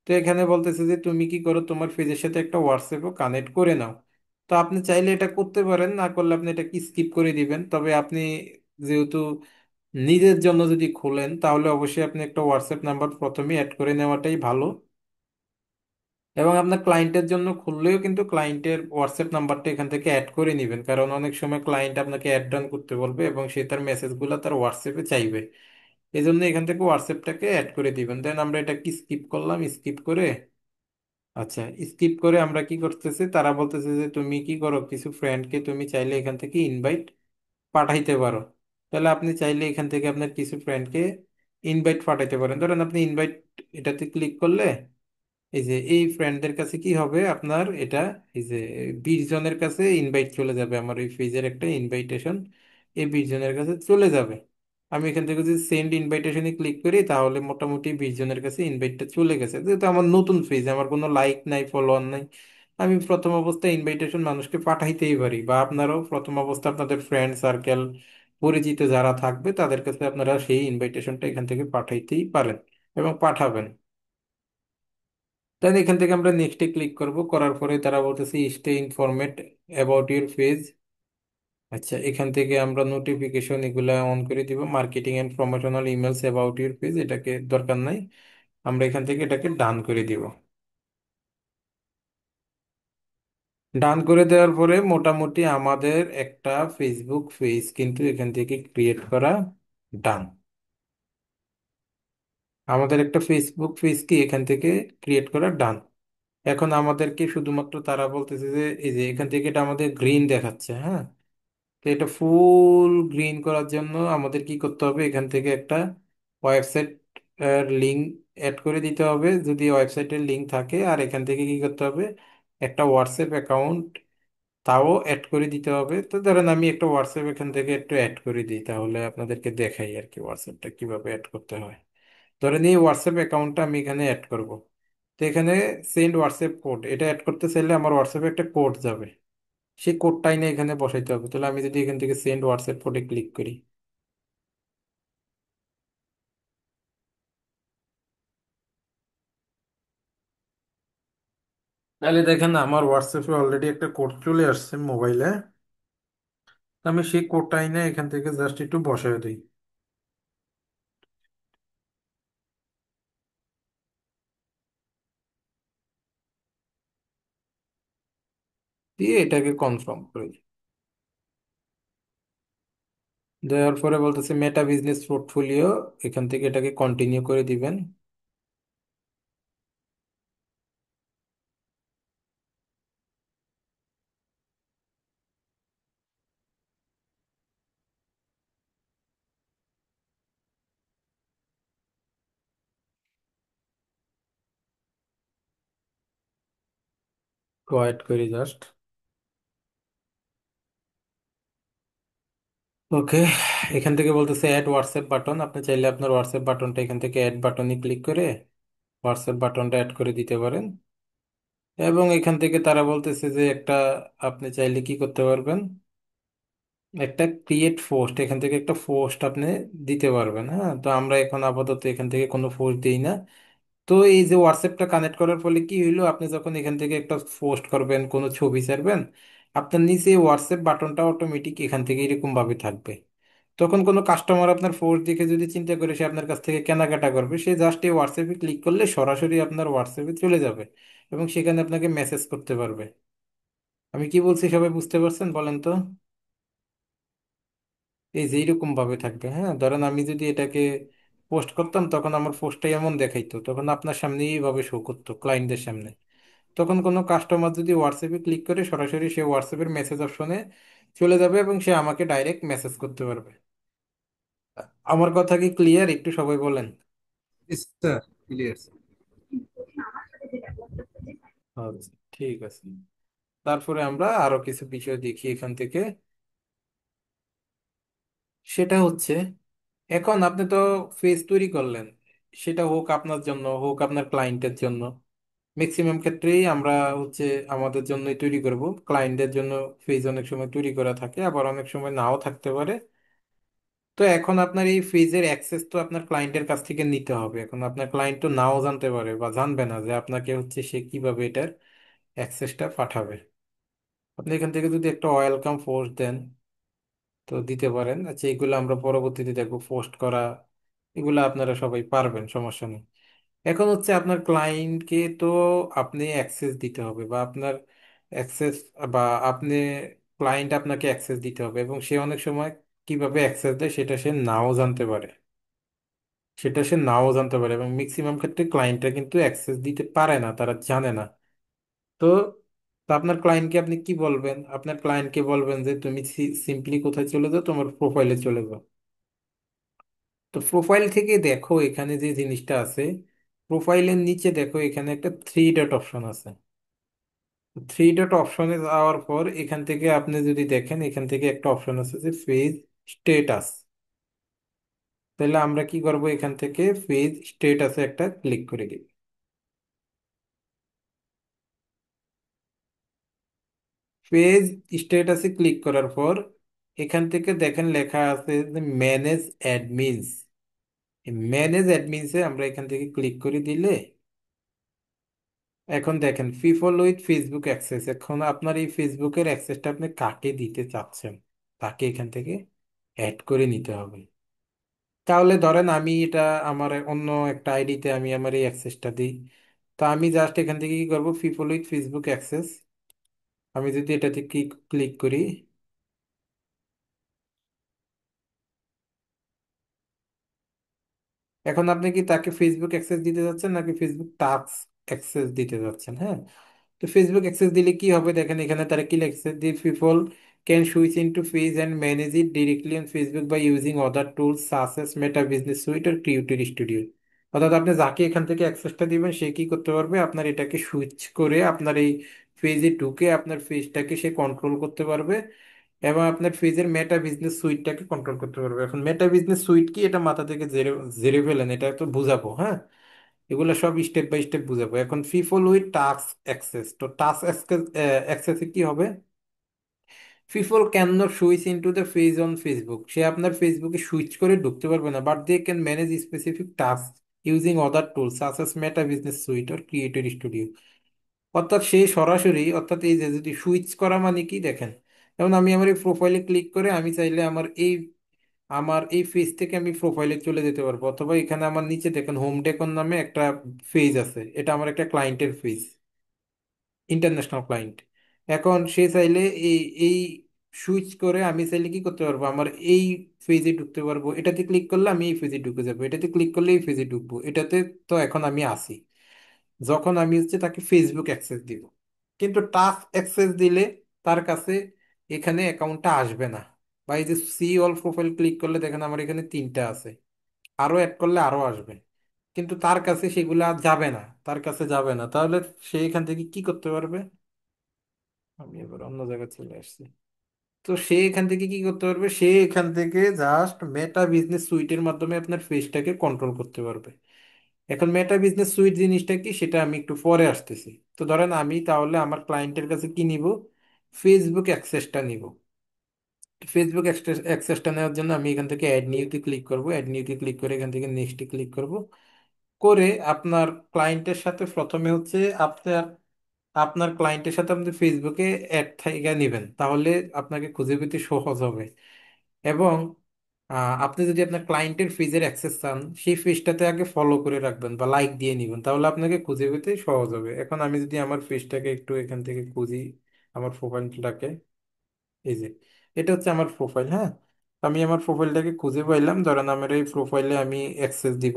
তো এখানে বলতেছে যে তুমি কি করো, তোমার পেজের সাথে একটা হোয়াটসঅ্যাপও কানেক্ট করে নাও। তো আপনি চাইলে এটা করতে পারেন, না করলে আপনি এটা কি স্কিপ করে দিবেন। তবে আপনি যেহেতু নিজের জন্য যদি খোলেন, তাহলে অবশ্যই আপনি একটা হোয়াটসঅ্যাপ নাম্বার প্রথমে অ্যাড করে নেওয়াটাই ভালো। এবং আপনার ক্লায়েন্টের জন্য খুললেও কিন্তু ক্লায়েন্টের হোয়াটসঅ্যাপ নাম্বারটা এখান থেকে অ্যাড করে নেবেন, কারণ অনেক সময় ক্লায়েন্ট আপনাকে অ্যাড ডান করতে বলবে এবং সে তার মেসেজগুলো তার হোয়াটসঅ্যাপে চাইবে। এই জন্য এখান থেকে হোয়াটসঅ্যাপটাকে অ্যাড করে দিবেন। দেন আমরা এটা কি স্কিপ করলাম, স্কিপ করে, আচ্ছা, স্কিপ করে আমরা কি করতেছি, তারা বলতেছে যে তুমি কি করো, কিছু ফ্রেন্ডকে তুমি চাইলে এখান থেকে ইনভাইট পাঠাইতে পারো। তাহলে আপনি চাইলে এখান থেকে আপনার কিছু ফ্রেন্ডকে ইনভাইট পাঠাইতে পারেন। ধরেন আপনি ইনভাইট এটাতে ক্লিক করলে এই যে এই ফ্রেন্ডদের কাছে কি হবে আপনার এটা, এই যে 20 জনের কাছে ইনভাইট চলে যাবে, আমার এই পেজের একটা ইনভাইটেশন এই 20 জনের কাছে চলে যাবে। আমি এখান থেকে যদি সেন্ড ইনভাইটেশনে ক্লিক করি, তাহলে মোটামুটি 20 জনের কাছে ইনভাইটটা চলে গেছে। যেহেতু আমার নতুন পেজ, আমার কোনো লাইক নাই, ফলোয়ার নাই, আমি প্রথম অবস্থায় ইনভাইটেশন মানুষকে পাঠাইতেই পারি। বা আপনারাও প্রথম অবস্থায় আপনাদের ফ্রেন্ড সার্কেল, পরিচিত যারা থাকবে তাদের কাছে আপনারা সেই ইনভাইটেশনটা এখান থেকে পাঠাইতেই পারেন এবং পাঠাবেন। তাহলে এখান থেকে আমরা নেক্সটে ক্লিক করব, করার পরে তারা বলতেছে stay informed about your page. আচ্ছা, এখান থেকে আমরা নোটিফিকেশন এগুলা অন করে দিব, marketing and promotional emails about your page এটাকে দরকার নাই, আমরা এখান থেকে এটাকে ডান করে দিব। ডান করে দেওয়ার পরে মোটামুটি আমাদের একটা ফেসবুক পেজ কিন্তু এখান থেকে ক্রিয়েট করা ডান। আমাদের একটা ফেসবুক পেজ কি এখান থেকে ক্রিয়েট করা ডান। এখন আমাদেরকে শুধুমাত্র তারা বলতেছে যে এই যে এখান থেকে এটা আমাদের গ্রিন দেখাচ্ছে, হ্যাঁ। তো এটা ফুল গ্রিন করার জন্য আমাদের কি করতে হবে, এখান থেকে একটা ওয়েবসাইট এর লিঙ্ক অ্যাড করে দিতে হবে যদি ওয়েবসাইটের লিঙ্ক থাকে। আর এখান থেকে কি করতে হবে, একটা হোয়াটসঅ্যাপ অ্যাকাউন্ট তাও অ্যাড করে দিতে হবে। তো ধরেন আমি একটা হোয়াটসঅ্যাপ এখান থেকে একটু অ্যাড করে দিই, তাহলে আপনাদেরকে দেখাই আর কি হোয়াটসঅ্যাপটা কিভাবে অ্যাড করতে হয়। ধরেন এই হোয়াটসঅ্যাপ অ্যাকাউন্টটা আমি এখানে অ্যাড করব। তো এখানে সেন্ড হোয়াটসঅ্যাপ কোড, এটা অ্যাড করতে চাইলে আমার হোয়াটসঅ্যাপে একটা কোড যাবে, সেই কোডটাই না এখানে বসাইতে হবে। তাহলে আমি যদি এখান থেকে সেন্ড হোয়াটসঅ্যাপ কোডে ক্লিক করি, তাহলে দেখেন আমার হোয়াটসঅ্যাপে অলরেডি একটা কোড চলে আসছে মোবাইলে। আমি সেই কোডটাই না এখান থেকে জাস্ট একটু বসায় দিই, দিয়ে এটাকে কনফার্ম করে দিই। দেওয়ার পরে বলতেছে মেটা বিজনেস পোর্টফোলিও, এখান থেকে এটাকে কন্টিনিউ করে দিবেন। ওয়েট করি জাস্ট। ওকে, এখান থেকে বলতেছে অ্যাড হোয়াটসঅ্যাপ বাটন, আপনি চাইলে আপনার হোয়াটসঅ্যাপ বাটনটা এখান থেকে অ্যাড বাটনে ক্লিক করে হোয়াটসঅ্যাপ বাটনটা অ্যাড করে দিতে পারেন। এবং এখান থেকে তারা বলতেছে যে একটা, আপনি চাইলে কি করতে পারবেন, একটা ক্রিয়েট পোস্ট, এখান থেকে একটা পোস্ট আপনি দিতে পারবেন। হ্যাঁ, তো আমরা এখন আপাতত এখান থেকে কোনো পোস্ট দিই না। তো এই যে হোয়াটসঅ্যাপটা কানেক্ট করার ফলে কি হইলো, আপনি যখন এখান থেকে একটা পোস্ট করবেন, কোনো ছবি ছাড়বেন, আপনার নিচে হোয়াটসঅ্যাপ বাটনটা অটোমেটিক এখান থেকে এরকম ভাবে থাকবে। তখন কোনো কাস্টমার আপনার পোস্ট দেখে যদি চিন্তা করে সে আপনার কাছ থেকে কেনাকাটা করবে, সে জাস্ট এই হোয়াটসঅ্যাপে ক্লিক করলে সরাসরি আপনার হোয়াটসঅ্যাপে চলে যাবে এবং সেখানে আপনাকে মেসেজ করতে পারবে। আমি কি বলছি সবাই বুঝতে পারছেন বলেন তো? এই যে এইরকম ভাবে থাকবে। হ্যাঁ, ধরেন আমি যদি এটাকে পোস্ট করতাম, তখন আমার পোস্টটা এমন দেখাইতো, তখন আপনার সামনে এইভাবে শো করতো ক্লায়েন্টদের সামনে। তখন কোনো কাস্টমার যদি হোয়াটসঅ্যাপে ক্লিক করে সরাসরি সে হোয়াটসঅ্যাপের মেসেজ অপশনে চলে যাবে এবং সে আমাকে ডাইরেক্ট মেসেজ করতে পারবে। আমার কথা কি ক্লিয়ার? একটু সবাই বলেন। Sir, clear. আচ্ছা, ঠিক আছে। তারপরে আমরা আরো কিছু বিষয় দেখি এখান থেকে। সেটা হচ্ছে, এখন আপনি তো পেজ তৈরি করলেন, সেটা হোক আপনার জন্য হোক আপনার ক্লায়েন্টের জন্য, ম্যাক্সিমাম ক্ষেত্রেই আমরা হচ্ছে আমাদের জন্যই তৈরি করব। ক্লায়েন্টদের জন্য পেজ অনেক সময় তৈরি করা থাকে, আবার অনেক সময় নাও থাকতে পারে। তো এখন আপনার এই পেজের অ্যাক্সেস তো আপনার ক্লায়েন্টের কাছ থেকে নিতে হবে। এখন আপনার ক্লায়েন্ট তো নাও জানতে পারে বা জানবে না যে আপনাকে হচ্ছে সে কিভাবে এটার অ্যাক্সেসটা পাঠাবে। আপনি এখান থেকে যদি একটা ওয়েলকাম পোস্ট দেন, তো দিতে পারেন। আচ্ছা, এগুলো আমরা পরবর্তীতে দেখবো পোস্ট করা, এগুলো আপনারা সবাই পারবেন, সমস্যা নেই। এখন হচ্ছে আপনার ক্লায়েন্টকে তো আপনি অ্যাক্সেস দিতে হবে, বা আপনার অ্যাক্সেস, বা আপনি, ক্লায়েন্ট আপনাকে অ্যাক্সেস দিতে হবে, এবং সে অনেক সময় কিভাবে অ্যাক্সেস দেয় সেটা সে নাও জানতে পারে। এবং ম্যাক্সিমাম ক্ষেত্রে ক্লায়েন্টরা কিন্তু অ্যাক্সেস দিতে পারে না, তারা জানে না। তো তো আপনার ক্লায়েন্টকে আপনি কি বলবেন? আপনার ক্লায়েন্টকে বলবেন যে তুমি সিম্পলি কোথায় চলে যাও, তোমার প্রোফাইলে চলে যাও। তো প্রোফাইল থেকে দেখো এখানে যে জিনিসটা আছে, প্রোফাইলের নিচে দেখো এখানে একটা থ্রি ডট অপশন আছে। থ্রি ডট অপশনে যাওয়ার পর এখান থেকে আপনি যদি দেখেন, এখান থেকে একটা অপশন আছে যে পেজ স্টেটাস। তাহলে আমরা কি করব, এখান থেকে পেজ স্টেটাসে একটা ক্লিক করে দিই। পেজ স্টেটাসে ক্লিক করার পর এখান থেকে দেখেন লেখা আছে যে ম্যানেজ অ্যাডমিনস। ম্যানেজ অ্যাডমিনসে আমরা এখান থেকে ক্লিক করে দিলে এখন দেখেন পিপল উইথ ফেসবুক অ্যাক্সেস, এখন আপনার এই ফেসবুকের অ্যাক্সেসটা আপনি কাকে দিতে চাচ্ছেন, তাকে এখান থেকে অ্যাড করে নিতে হবে। তাহলে ধরেন আমি এটা আমার অন্য একটা আইডিতে আমি আমার এই অ্যাক্সেসটা দিই। তো আমি জাস্ট এখান থেকে কি করবো, পিপল উইথ ফেসবুক অ্যাক্সেস, আমি যদি এটাতে ক্লিক করি, এখন আপনি কি তাকে ফেসবুক অ্যাক্সেস দিতে যাচ্ছেন নাকি ফেসবুক টাস্ক অ্যাক্সেস দিতে যাচ্ছেন? হ্যাঁ, তো ফেসবুক অ্যাক্সেস দিলে কি হবে দেখেন, এখানে তারা কি লিখছে, the people can switch into page and manage it directly on Facebook by using other tools such as Meta Business Suite আর ক্রিয়েটর স্টুডিও। অর্থাৎ আপনি যাকে এখান থেকে অ্যাক্সেসটা দিবেন সে কি করতে পারবে, আপনার এটাকে সুইচ করে আপনার এই ফেজে ঢুকে আপনার ফেজটাকে সে কন্ট্রোল করতে পারবে এবং আপনার ফেজের মেটা বিজনেস সুইটটাকে কন্ট্রোল করতে পারবে। এখন মেটা বিজনেস সুইট কি এটা মাথা থেকে জেরে জেরে ফেলেন, এটা তো বুঝাবো, হ্যাঁ। এগুলো সব স্টেপ বাই স্টেপ বুঝাবো। এখন ফিফল উইথ টাস্ক অ্যাক্সেস, তো টাস্ক অ্যাক্সেসে কি হবে? People can not switch into the page on Facebook, সে আপনার ফেসবুকে সুইচ করে ঢুকতে পারবে না, but they can manage specific task using other tools such as Meta Business Suite or Creator Studio. অর্থাৎ সে সরাসরি, অর্থাৎ এই যে যদি সুইচ করা মানে কি দেখেন, যেমন আমি আমার এই প্রোফাইলে ক্লিক করে আমি চাইলে আমার এই পেজ থেকে আমি প্রোফাইলে চলে যেতে পারবো, অথবা এখানে আমার নিচে দেখেন হোম ডেকন নামে একটা পেজ আছে, এটা আমার একটা ক্লায়েন্টের পেজ, ইন্টারন্যাশনাল ক্লায়েন্ট। এখন সে চাইলে এই এই সুইচ করে আমি চাইলে কি করতে পারবো, আমার এই পেজে ঢুকতে পারবো, এটাতে ক্লিক করলে আমি এই পেজে ঢুকে যাবো, এটাতে ক্লিক করলে এই পেজে ঢুকবো, এটাতে। তো এখন আমি আসি, যখন আমি হচ্ছে তাকে ফেসবুক অ্যাক্সেস দিব, কিন্তু টাস্ক অ্যাক্সেস দিলে তার কাছে এখানে অ্যাকাউন্টটা আসবে না। বা এই যে সি অল প্রোফাইল ক্লিক করলে দেখেন আমার এখানে তিনটা আছে, আরো অ্যাড করলে আরো আসবে, কিন্তু তার কাছে সেগুলো আর যাবে না, তার কাছে যাবে না। তাহলে সে এখান থেকে কি করতে পারবে? আমি এবার অন্য জায়গায় চলে আসছি। তো সে এখান থেকে কি করতে পারবে, সে এখান থেকে জাস্ট মেটা বিজনেস সুইটের মাধ্যমে আপনার পেজটাকে কন্ট্রোল করতে পারবে। এখন মেটা বিজনেস সুইট জিনিসটা কি সেটা আমি একটু পরে আসতেছি। তো ধরেন আমি তাহলে আমার ক্লায়েন্টের কাছে কি নিব, ফেসবুক অ্যাক্সেসটা নিব। ফেসবুক অ্যাক্সেসটা নেওয়ার জন্য আমি এখান থেকে অ্যাড নিউতে ক্লিক করব, অ্যাড নিউতে ক্লিক করে এখান থেকে নেক্সটে ক্লিক করব, করে আপনার ক্লায়েন্টের সাথে প্রথমে হচ্ছে আপনার আপনার ক্লায়েন্টের সাথে আপনি ফেসবুকে অ্যাড থেকে নেবেন, তাহলে আপনাকে খুঁজে পেতে সহজ হবে। এবং আপনি যদি আপনার ক্লায়েন্টের পেজের অ্যাক্সেস চান, সেই পেজটাতে আগে ফলো করে রাখবেন বা লাইক দিয়ে নেবেন, তাহলে আপনাকে খুঁজে পেতে সহজ হবে। এখন আমি যদি আমার পেজটাকে একটু এখান থেকে খুঁজি, আমার প্রোফাইলটাকে, এই যে এটা হচ্ছে আমার প্রোফাইল, হ্যাঁ। আমি আমার প্রোফাইলটাকে খুঁজে পাইলাম, ধরেন আমার এই প্রোফাইলে আমি অ্যাক্সেস দিব।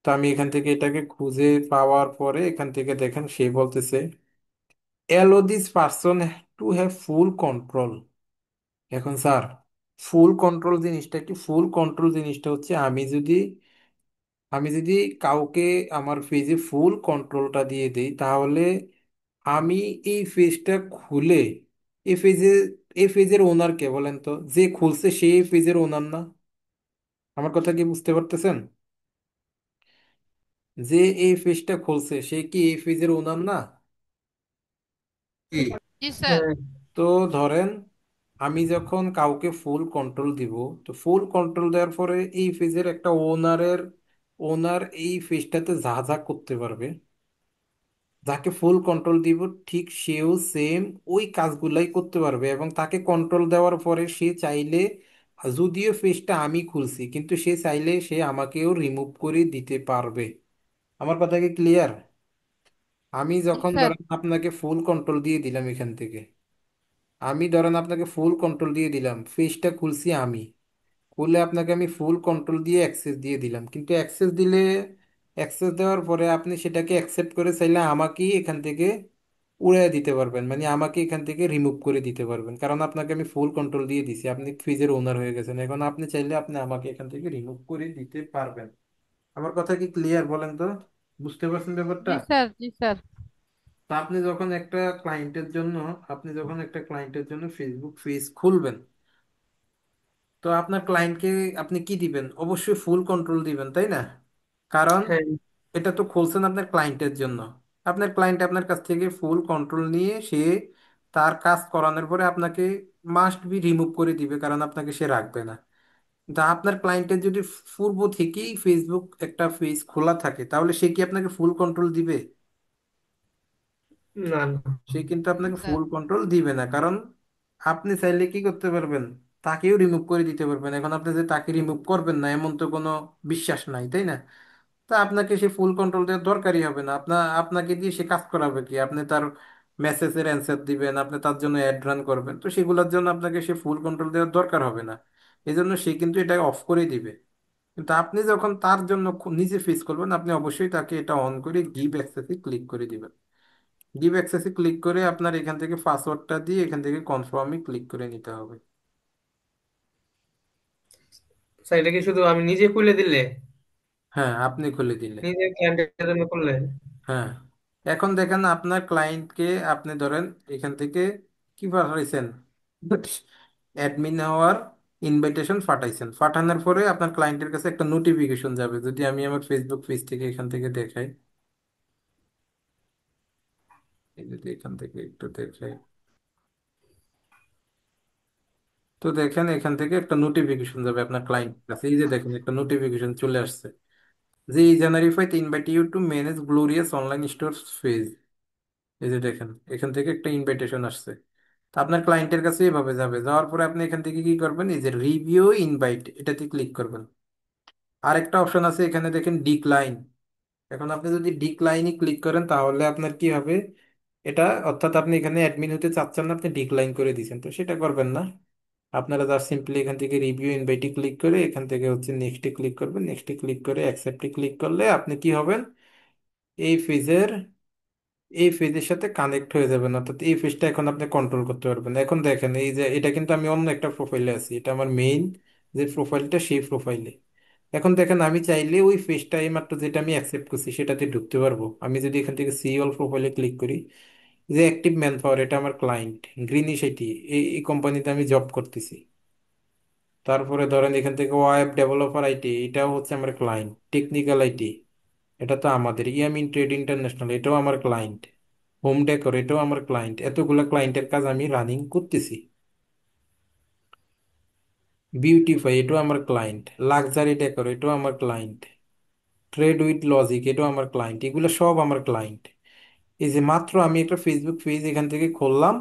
তো আমি এখান থেকে এটাকে খুঁজে পাওয়ার পরে এখান থেকে দেখেন সে বলতেছে allow this person to have full control. এখন স্যার, ফুল কন্ট্রোল জিনিসটা কি? ফুল কন্ট্রোল জিনিসটা হচ্ছে আমি যদি কাউকে আমার পেজে ফুল কন্ট্রোলটা দিয়ে দিই, তাহলে আমি এই পেজটা খুলে এই পেজে এই পেজের ওনার কে বলেন তো? যে খুলছে সে এই পেজের ওনার না? আমার কথা কি বুঝতে পারতেছেন? যে এই পেজটা খুলছে সে কি এই পেজের ওনার না? কি? জি স্যার। হ্যাঁ। তো ধরেন আমি যখন কাউকে ফুল কন্ট্রোল দিব, তো ফুল কন্ট্রোল দেওয়ার পরে এই পেজের একটা ওনার এই পেজটাতে যা যা করতে পারবে, যাকে ফুল কন্ট্রোল দিব ঠিক সেও সেম ওই কাজগুলাই করতে পারবে। এবং তাকে কন্ট্রোল দেওয়ার পরে সে চাইলে, যদিও পেজটা আমি খুলছি, কিন্তু সে চাইলে সে আমাকেও রিমুভ করে দিতে পারবে। আমার কথা কি ক্লিয়ার? আমি জি যখন স্যার। ধরেন আপনাকে ফুল কন্ট্রোল দিয়ে দিলাম এখান থেকে, আমি ধরেন আপনাকে ফুল কন্ট্রোল দিয়ে দিলাম, পেজটা খুলছি আমি, খুলে আপনাকে আমি ফুল কন্ট্রোল দিয়ে অ্যাক্সেস দিয়ে দিলাম, কিন্তু অ্যাক্সেস দেওয়ার পরে আপনি সেটাকে অ্যাকসেপ্ট করে চাইলে আমাকেই এখান থেকে উড়িয়ে দিতে পারবেন, মানে আমাকে এখান থেকে রিমুভ করে দিতে পারবেন, কারণ আপনাকে আমি ফুল কন্ট্রোল দিয়ে দিছি, আপনি ফ্রিজের ওনার হয়ে গেছেন। এখন আপনি চাইলে আপনি আমাকে এখান থেকে রিমুভ করে দিতে পারবেন। আমার কথা কি ক্লিয়ার বলেন তো? বুঝতে পারছেন ব্যাপারটা? জি স্যার। জি স্যার। তা আপনি যখন একটা ক্লায়েন্টের জন্য ফেসবুক পেজ খুলবেন, তো আপনার ক্লায়েন্টকে আপনি কি দিবেন? অবশ্যই ফুল কন্ট্রোল দিবেন, তাই না? কারণ হ্যাঁ। এটা তো খুলছেন আপনার ক্লায়েন্টের জন্য। আপনার ক্লায়েন্ট আপনার কাছ থেকে ফুল কন্ট্রোল নিয়ে সে তার কাজ করানোর পরে আপনাকে মাস্ট বি রিমুভ করে দিবে, কারণ আপনাকে সে রাখবে না। তা আপনার ক্লায়েন্টের যদি পূর্ব থেকেই ফেসবুক একটা পেজ খোলা থাকে, তাহলে সে কি আপনাকে ফুল কন্ট্রোল দিবে? না, না। সে কিন্তু জি আপনাকে স্যার। ফুল কন্ট্রোল দিবে না, কারণ আপনি চাইলে কি করতে পারবেন, তাকেও রিমুভ করে দিতে পারবেন। এখন আপনি যে তাকে রিমুভ করবেন না এমন তো কোনো বিশ্বাস নাই, তাই না? তা আপনাকে সে ফুল কন্ট্রোল দেওয়ার দরকারই হবে না। আপনাকে দিয়ে সে কাজ করাবে কি? আপনি তার মেসেজের অ্যান্সার দিবেন, আপনি তার জন্য অ্যাড রান করবেন, তো সেগুলোর জন্য আপনাকে সে ফুল কন্ট্রোল দেওয়ার দরকার হবে না। এই জন্য সে কিন্তু এটা অফ করে দিবে। কিন্তু আপনি যখন তার জন্য নিজে ফেস করবেন, আপনি অবশ্যই তাকে এটা অন করে গিভ অ্যাক্সেসে ক্লিক করে দিবেন। গিভ অ্যাক্সেসে ক্লিক করে আপনার এখান থেকে পাসওয়ার্ডটা দিয়ে এখান থেকে কনফার্মে ক্লিক করে নিতে হবে। স্যার, এটা কি শুধু আমি নিজে খুলে দিলে, হ্যাঁ, আপনি খুলে দিলে। নিজে ক্লায়েন্টের জন্য করলে? হ্যাঁ। এখন দেখেন আপনার ক্লায়েন্টকে আপনি ধরেন এখান থেকে কি পাঠাইছেন, অ্যাডমিন হওয়ার ইনভাইটেশন পাঠাইছেন, পাঠানোর পরে আপনার ক্লায়েন্টের কাছে একটা নোটিফিকেশন যাবে। যদি আমি আমার ফেসবুক পেজ থেকে এখান থেকে দেখাই, এই যদি এখান থেকে একটু দেখাই, তো দেখেন এখান থেকে একটা নোটিফিকেশন যাবে আপনার ক্লায়েন্টের কাছে। এই যে দেখেন একটা নোটিফিকেশন চলে আসছে যে এই January 5 invite you to manage Glorious online store page. এই যে দেখেন এখান থেকে একটা ইনভাইটেশন আসছে। তো আপনার ক্লায়েন্টের কাছে এভাবে যাবে, যাওয়ার পরে আপনি এখান থেকে কি করবেন, এই যে রিভিউ ইনভাইট এটাতে ক্লিক করবেন। আরেকটা অপশন আছে এখানে দেখেন ডিক্লাইন। এখন আপনি যদি ডিক্লাইনই ক্লিক করেন তাহলে আপনার কি হবে, এটা অর্থাৎ আপনি এখানে অ্যাডমিন হতে চাচ্ছেন না, আপনি ডিক্লাইন করে দিয়েছেন, তো সেটা করবেন না। আপনারা জাস্ট সিম্পলি এখান থেকে রিভিউ ইনভাইটে ক্লিক করে এখান থেকে হচ্ছে নেক্সটে ক্লিক করবেন, নেক্সটে ক্লিক করে অ্যাকসেপ্টে ক্লিক করলে আপনি কি হবেন, এই ফেজের এই ফেজের সাথে কানেক্ট হয়ে যাবেন, অর্থাৎ এই ফেজটা এখন আপনি কন্ট্রোল করতে পারবেন। এখন দেখেন এই যে এটা কিন্তু আমি অন্য একটা প্রোফাইলে আছি, এটা আমার মেইন যে প্রোফাইলটা সেই প্রোফাইলে। এখন দেখেন আমি চাইলে ওই ফেজটা এইমাত্র যেটা আমি অ্যাকসেপ্ট করছি সেটাতে ঢুকতে পারবো। আমি যদি এখান থেকে সি অল প্রোফাইলে ক্লিক করি, যে অ্যাক্টিভ ম্যান পাওয়ার এটা আমার ক্লায়েন্ট, গ্রিনিশ এটি, এই কোম্পানিতে আমি জব করতেছি। তারপরে ধরেন এখান থেকে ওয়েব ডেভেলপার আইটি এটাও হচ্ছে আমার ক্লায়েন্ট, টেকনিক্যাল আইটি এটা তো আমাদের, ইয়ামিন ট্রেড ইন্টারন্যাশনাল এটাও আমার ক্লায়েন্ট, হোম ডেকোর এটাও আমার ক্লায়েন্ট। এতগুলো ক্লায়েন্টের কাজ আমি রানিং করতেছি। বিউটিফাই এটাও আমার ক্লায়েন্ট, লাক্সারি ডেকোর এটাও আমার ক্লায়েন্ট, ট্রেড উইথ লজিক এটাও আমার ক্লায়েন্ট, এগুলো সব আমার ক্লায়েন্ট। এই যে মাত্র আমি একটা ফেসবুক পেজ এখান থেকে খুললাম,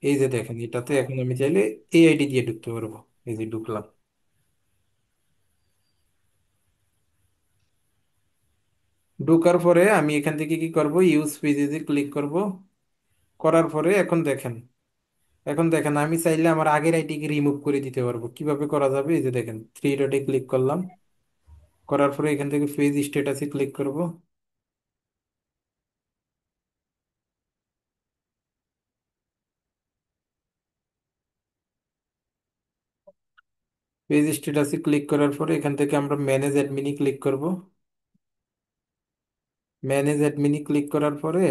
এই যে দেখেন এটাতে এখন আমি চাইলে এই আইডি দিয়ে ঢুকতে পারবো। এই যে ঢুকলাম, ঢোকার পরে আমি এখান থেকে কি করব, ইউজ পেজে ক্লিক করব। করার পরে এখন দেখেন আমি চাইলে আমার আগের আইডিকে রিমুভ করে দিতে পারবো। কিভাবে করা যাবে, এই যে দেখেন থ্রি ডটে ক্লিক করলাম, করার পরে এখান থেকে পেজ স্ট্যাটাসে ক্লিক করব। পেজ স্ট্যাটাসে ক্লিক করার পরে এখান থেকে আমরা ম্যানেজ অ্যাডমিনে ক্লিক করব। ম্যানেজ অ্যাডমিনে ক্লিক করার পরে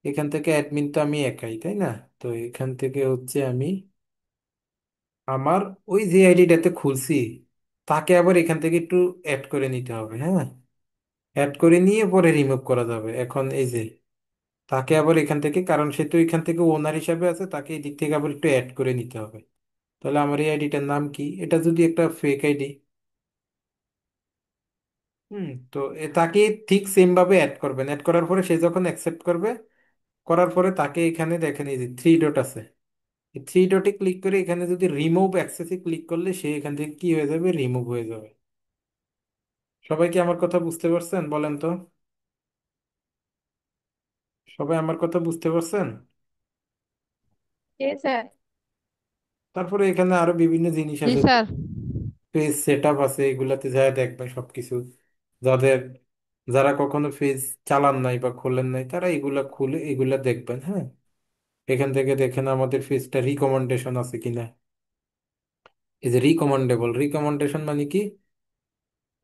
এখান থেকে অ্যাডমিন তো আমি একাই, তাই না? তো এখান থেকে হচ্ছে আমি আমার ওই যে আইডিটাতে খুলছি তাকে আবার এখান থেকে একটু অ্যাড করে নিতে হবে, হ্যাঁ। অ্যাড করে নিয়ে পরে রিমুভ করা যাবে। এখন এই যে তাকে আবার এখান থেকে, কারণ সে তো এখান থেকে ওনার হিসাবে আছে, তাকে এই দিক থেকে আবার একটু অ্যাড করে নিতে হবে। তাহলে আমার এই আইডিটার নাম কি, এটা যদি একটা ফেক আইডি, তো তাকে ঠিক সেম ভাবে অ্যাড করবেন। অ্যাড করার পরে সে যখন অ্যাকসেপ্ট করবে, করার পরে তাকে এখানে দেখেন এই যে থ্রি ডট আছে, এই থ্রি ডটে ক্লিক করে এখানে যদি রিমুভ অ্যাক্সেসে ক্লিক করলে সে এখান থেকে কি হয়ে যাবে, রিমুভ হয়ে যাবে। সবাই কি আমার কথা বুঝতে পারছেন বলেন তো? সবাই আমার কথা বুঝতে পারছেন? জি স্যার। তারপরে এখানে আরো বিভিন্ন জিনিস জি আছে, স্যার। পেজ সেট আপ আছে, এগুলাতে যা দেখবে সবকিছু। যাদের যারা কখনো পেজ চালান নাই বা খোলেন নাই তারা এগুলা খুলে এগুলা দেখবেন, হ্যাঁ। এখান থেকে দেখেন আমাদের পেজটা রিকমেন্ডেশন আছে কিনা। এই যে রিকমেন্ডেবল, রিকমেন্ডেশন মানে কি,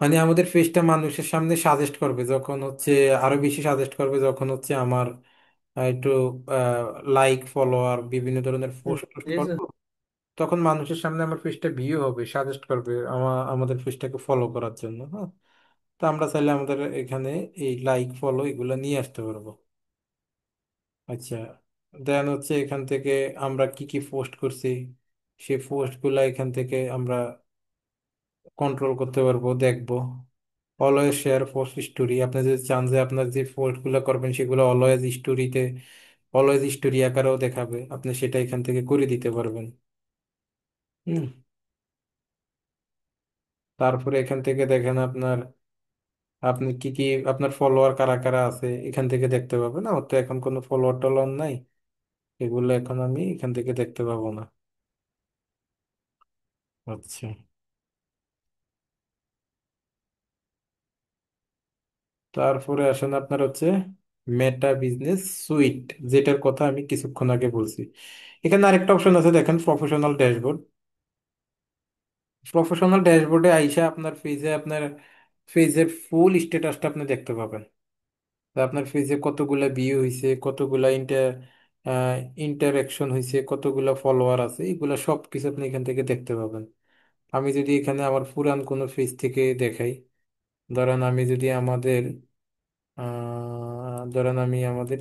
মানে আমাদের পেজটা মানুষের সামনে সাজেস্ট করবে যখন হচ্ছে, আরো বেশি সাজেস্ট করবে যখন হচ্ছে আমার একটু লাইক ফলোয়ার বিভিন্ন ধরনের হুম, পোস্ট টোস্ট জি স্যার। করবো, তখন মানুষের সামনে আমার পেজটা ভিউ হবে, সাজেস্ট করবে আমাদের পেজটাকে ফলো করার জন্য, হ্যাঁ। তো আমরা চাইলে আমাদের এখানে এই লাইক ফলো এগুলো নিয়ে আসতে পারবো। আচ্ছা, দেন হচ্ছে এখান থেকে আমরা কি কি পোস্ট করছি সেই পোস্টগুলা এখান থেকে আমরা কন্ট্রোল করতে পারবো, দেখবো। অলওয়েজ শেয়ার পোস্ট স্টোরি, আপনি যদি চান যে আপনার যে পোস্টগুলো করবেন সেগুলো অলওয়েজ স্টোরিতে, অলওয়েজ স্টোরি আকারেও দেখাবে, আপনি সেটা এখান থেকে করে দিতে পারবেন। হুম। তারপরে এখান থেকে দেখেন আপনার, আপনি কি কি, আপনার ফলোয়ার কারা কারা আছে এখান থেকে দেখতে পাবেন। আমার তো এখন কোনো ফলোয়ার টলোয়ার নাই, এগুলো এখন আমি এখান থেকে দেখতে পাবো না। আচ্ছা, তারপরে আসেন আপনার হচ্ছে মেটা বিজনেস সুইট, যেটার কথা আমি কিছুক্ষণ আগে বলছি। এখানে আরেকটা অপশন আছে দেখেন, প্রফেশনাল ড্যাশবোর্ড। প্রফেশনাল ড্যাশবোর্ডে আইসা আপনার পেজে, আপনার পেজের ফুল স্ট্যাটাসটা আপনি দেখতে পাবেন। তা আপনার পেজে কতগুলা ভিউ হয়েছে, কতগুলা ইন্টারাকশন হয়েছে, কতগুলা ফলোয়ার আছে, এগুলা সব কিছু আপনি এখান থেকে দেখতে পাবেন। আমি যদি এখানে আমার পুরান কোনো পেজ থেকে দেখাই, ধরেন আমি যদি ধরেন আমি আমাদের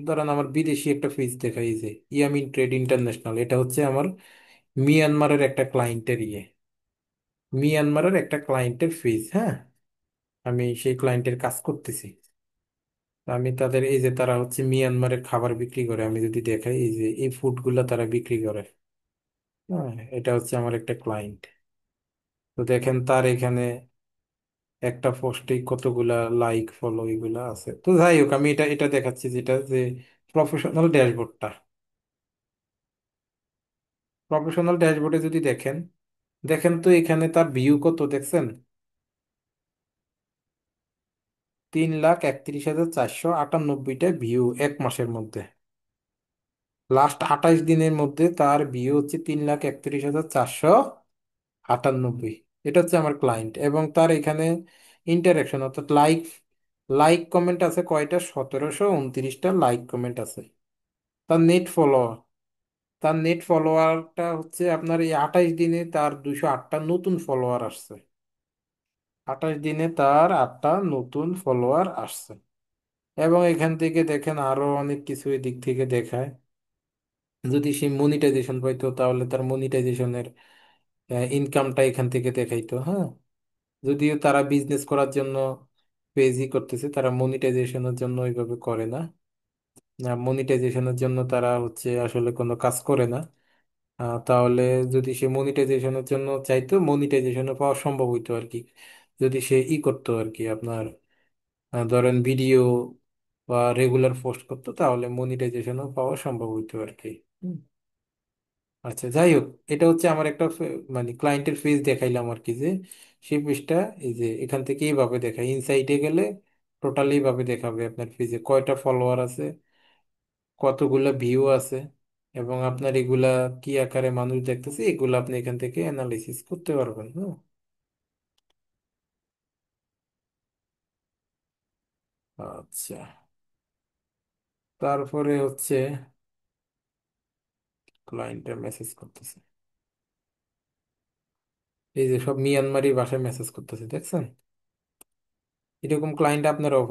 ধরেন আমার বিদেশি একটা পেজ দেখাই, যে ইয়ামিন ট্রেড ইন্টারন্যাশনাল, এটা হচ্ছে আমার মিয়ানমারের একটা ক্লায়েন্টের ফিজ, হ্যাঁ। আমি সেই ক্লায়েন্টের কাজ করতেছি। আমি তাদের, এই যে তারা হচ্ছে মিয়ানমারের খাবার বিক্রি করে, আমি যদি দেখাই এই যে এই ফুডগুলা তারা বিক্রি করে, হ্যাঁ। এটা হচ্ছে আমার একটা ক্লায়েন্ট। তো দেখেন তার এখানে একটা পোস্টে কতগুলা লাইক ফলো এগুলা আছে। তো যাই হোক, আমি এটা এটা দেখাচ্ছি, যেটা যে প্রফেশনাল ড্যাশবোর্ডটা। প্রফেশনাল ড্যাশবোর্ডে যদি দেখেন, দেখেন তো এখানে তার ভিউ কত দেখছেন? 3,31,498টা ভিউ এক মাসের মধ্যে। লাস্ট 28 দিনের মধ্যে তার ভিউ হচ্ছে 3,31,498। এটা হচ্ছে আমার ক্লায়েন্ট, এবং তার এখানে ইন্টারাকশন অর্থাৎ লাইক লাইক কমেন্ট আছে কয়টা? 1,729টা লাইক কমেন্ট আছে। তার নেট ফলোয়ার তার নেট ফলোয়ারটা হচ্ছে আপনার এই 28 দিনে তার 208টা নতুন ফলোয়ার আসছে। 28 দিনে তার 8টা নতুন ফলোয়ার আসছে। এবং এখান থেকে দেখেন আরো অনেক কিছু এদিক থেকে দেখায়। যদি সে মনিটাইজেশন পাইতো তাহলে তার মনিটাইজেশনের ইনকামটা এখান থেকে দেখাইতো, হ্যাঁ। যদিও তারা বিজনেস করার জন্য পেজই করতেছে, তারা মনিটাইজেশনের জন্য ওইভাবে করে না। মনিটাইজেশনের জন্য তারা হচ্ছে আসলে কোনো কাজ করে না। তাহলে যদি সে মনিটাইজেশনের জন্য চাইতো, মনিটাইজেশনে পাওয়া সম্ভব হইতো আর কি। যদি সে করতো আর কি আপনার, ধরেন ভিডিও বা রেগুলার পোস্ট করতো, তাহলে মনিটাইজেশনও পাওয়া সম্ভব হইতো আর কি। হুম। আচ্ছা, যাই হোক, এটা হচ্ছে আমার একটা মানে ক্লায়েন্টের ফেস দেখাইলাম আর কি, যে সেই পেজটা এই যে এখান থেকে এইভাবে দেখায়। ইনসাইটে গেলে টোটালি এইভাবে দেখাবে আপনার পেজে কয়টা ফলোয়ার আছে, কতগুলা ভিউ আছে, এবং আপনার এগুলা কি আকারে মানুষ দেখতেছে, এগুলা আপনি এখান থেকে অ্যানালাইসিস করতে পারবেন, হ্যাঁ। আচ্ছা, তারপরে হচ্ছে ক্লায়েন্টের মেসেজ করতেছে, এই যে সব মিয়ানমারি ভাষায় মেসেজ করতেছে, দেখছেন? এরকম ক্লায়েন্ট আপনারাও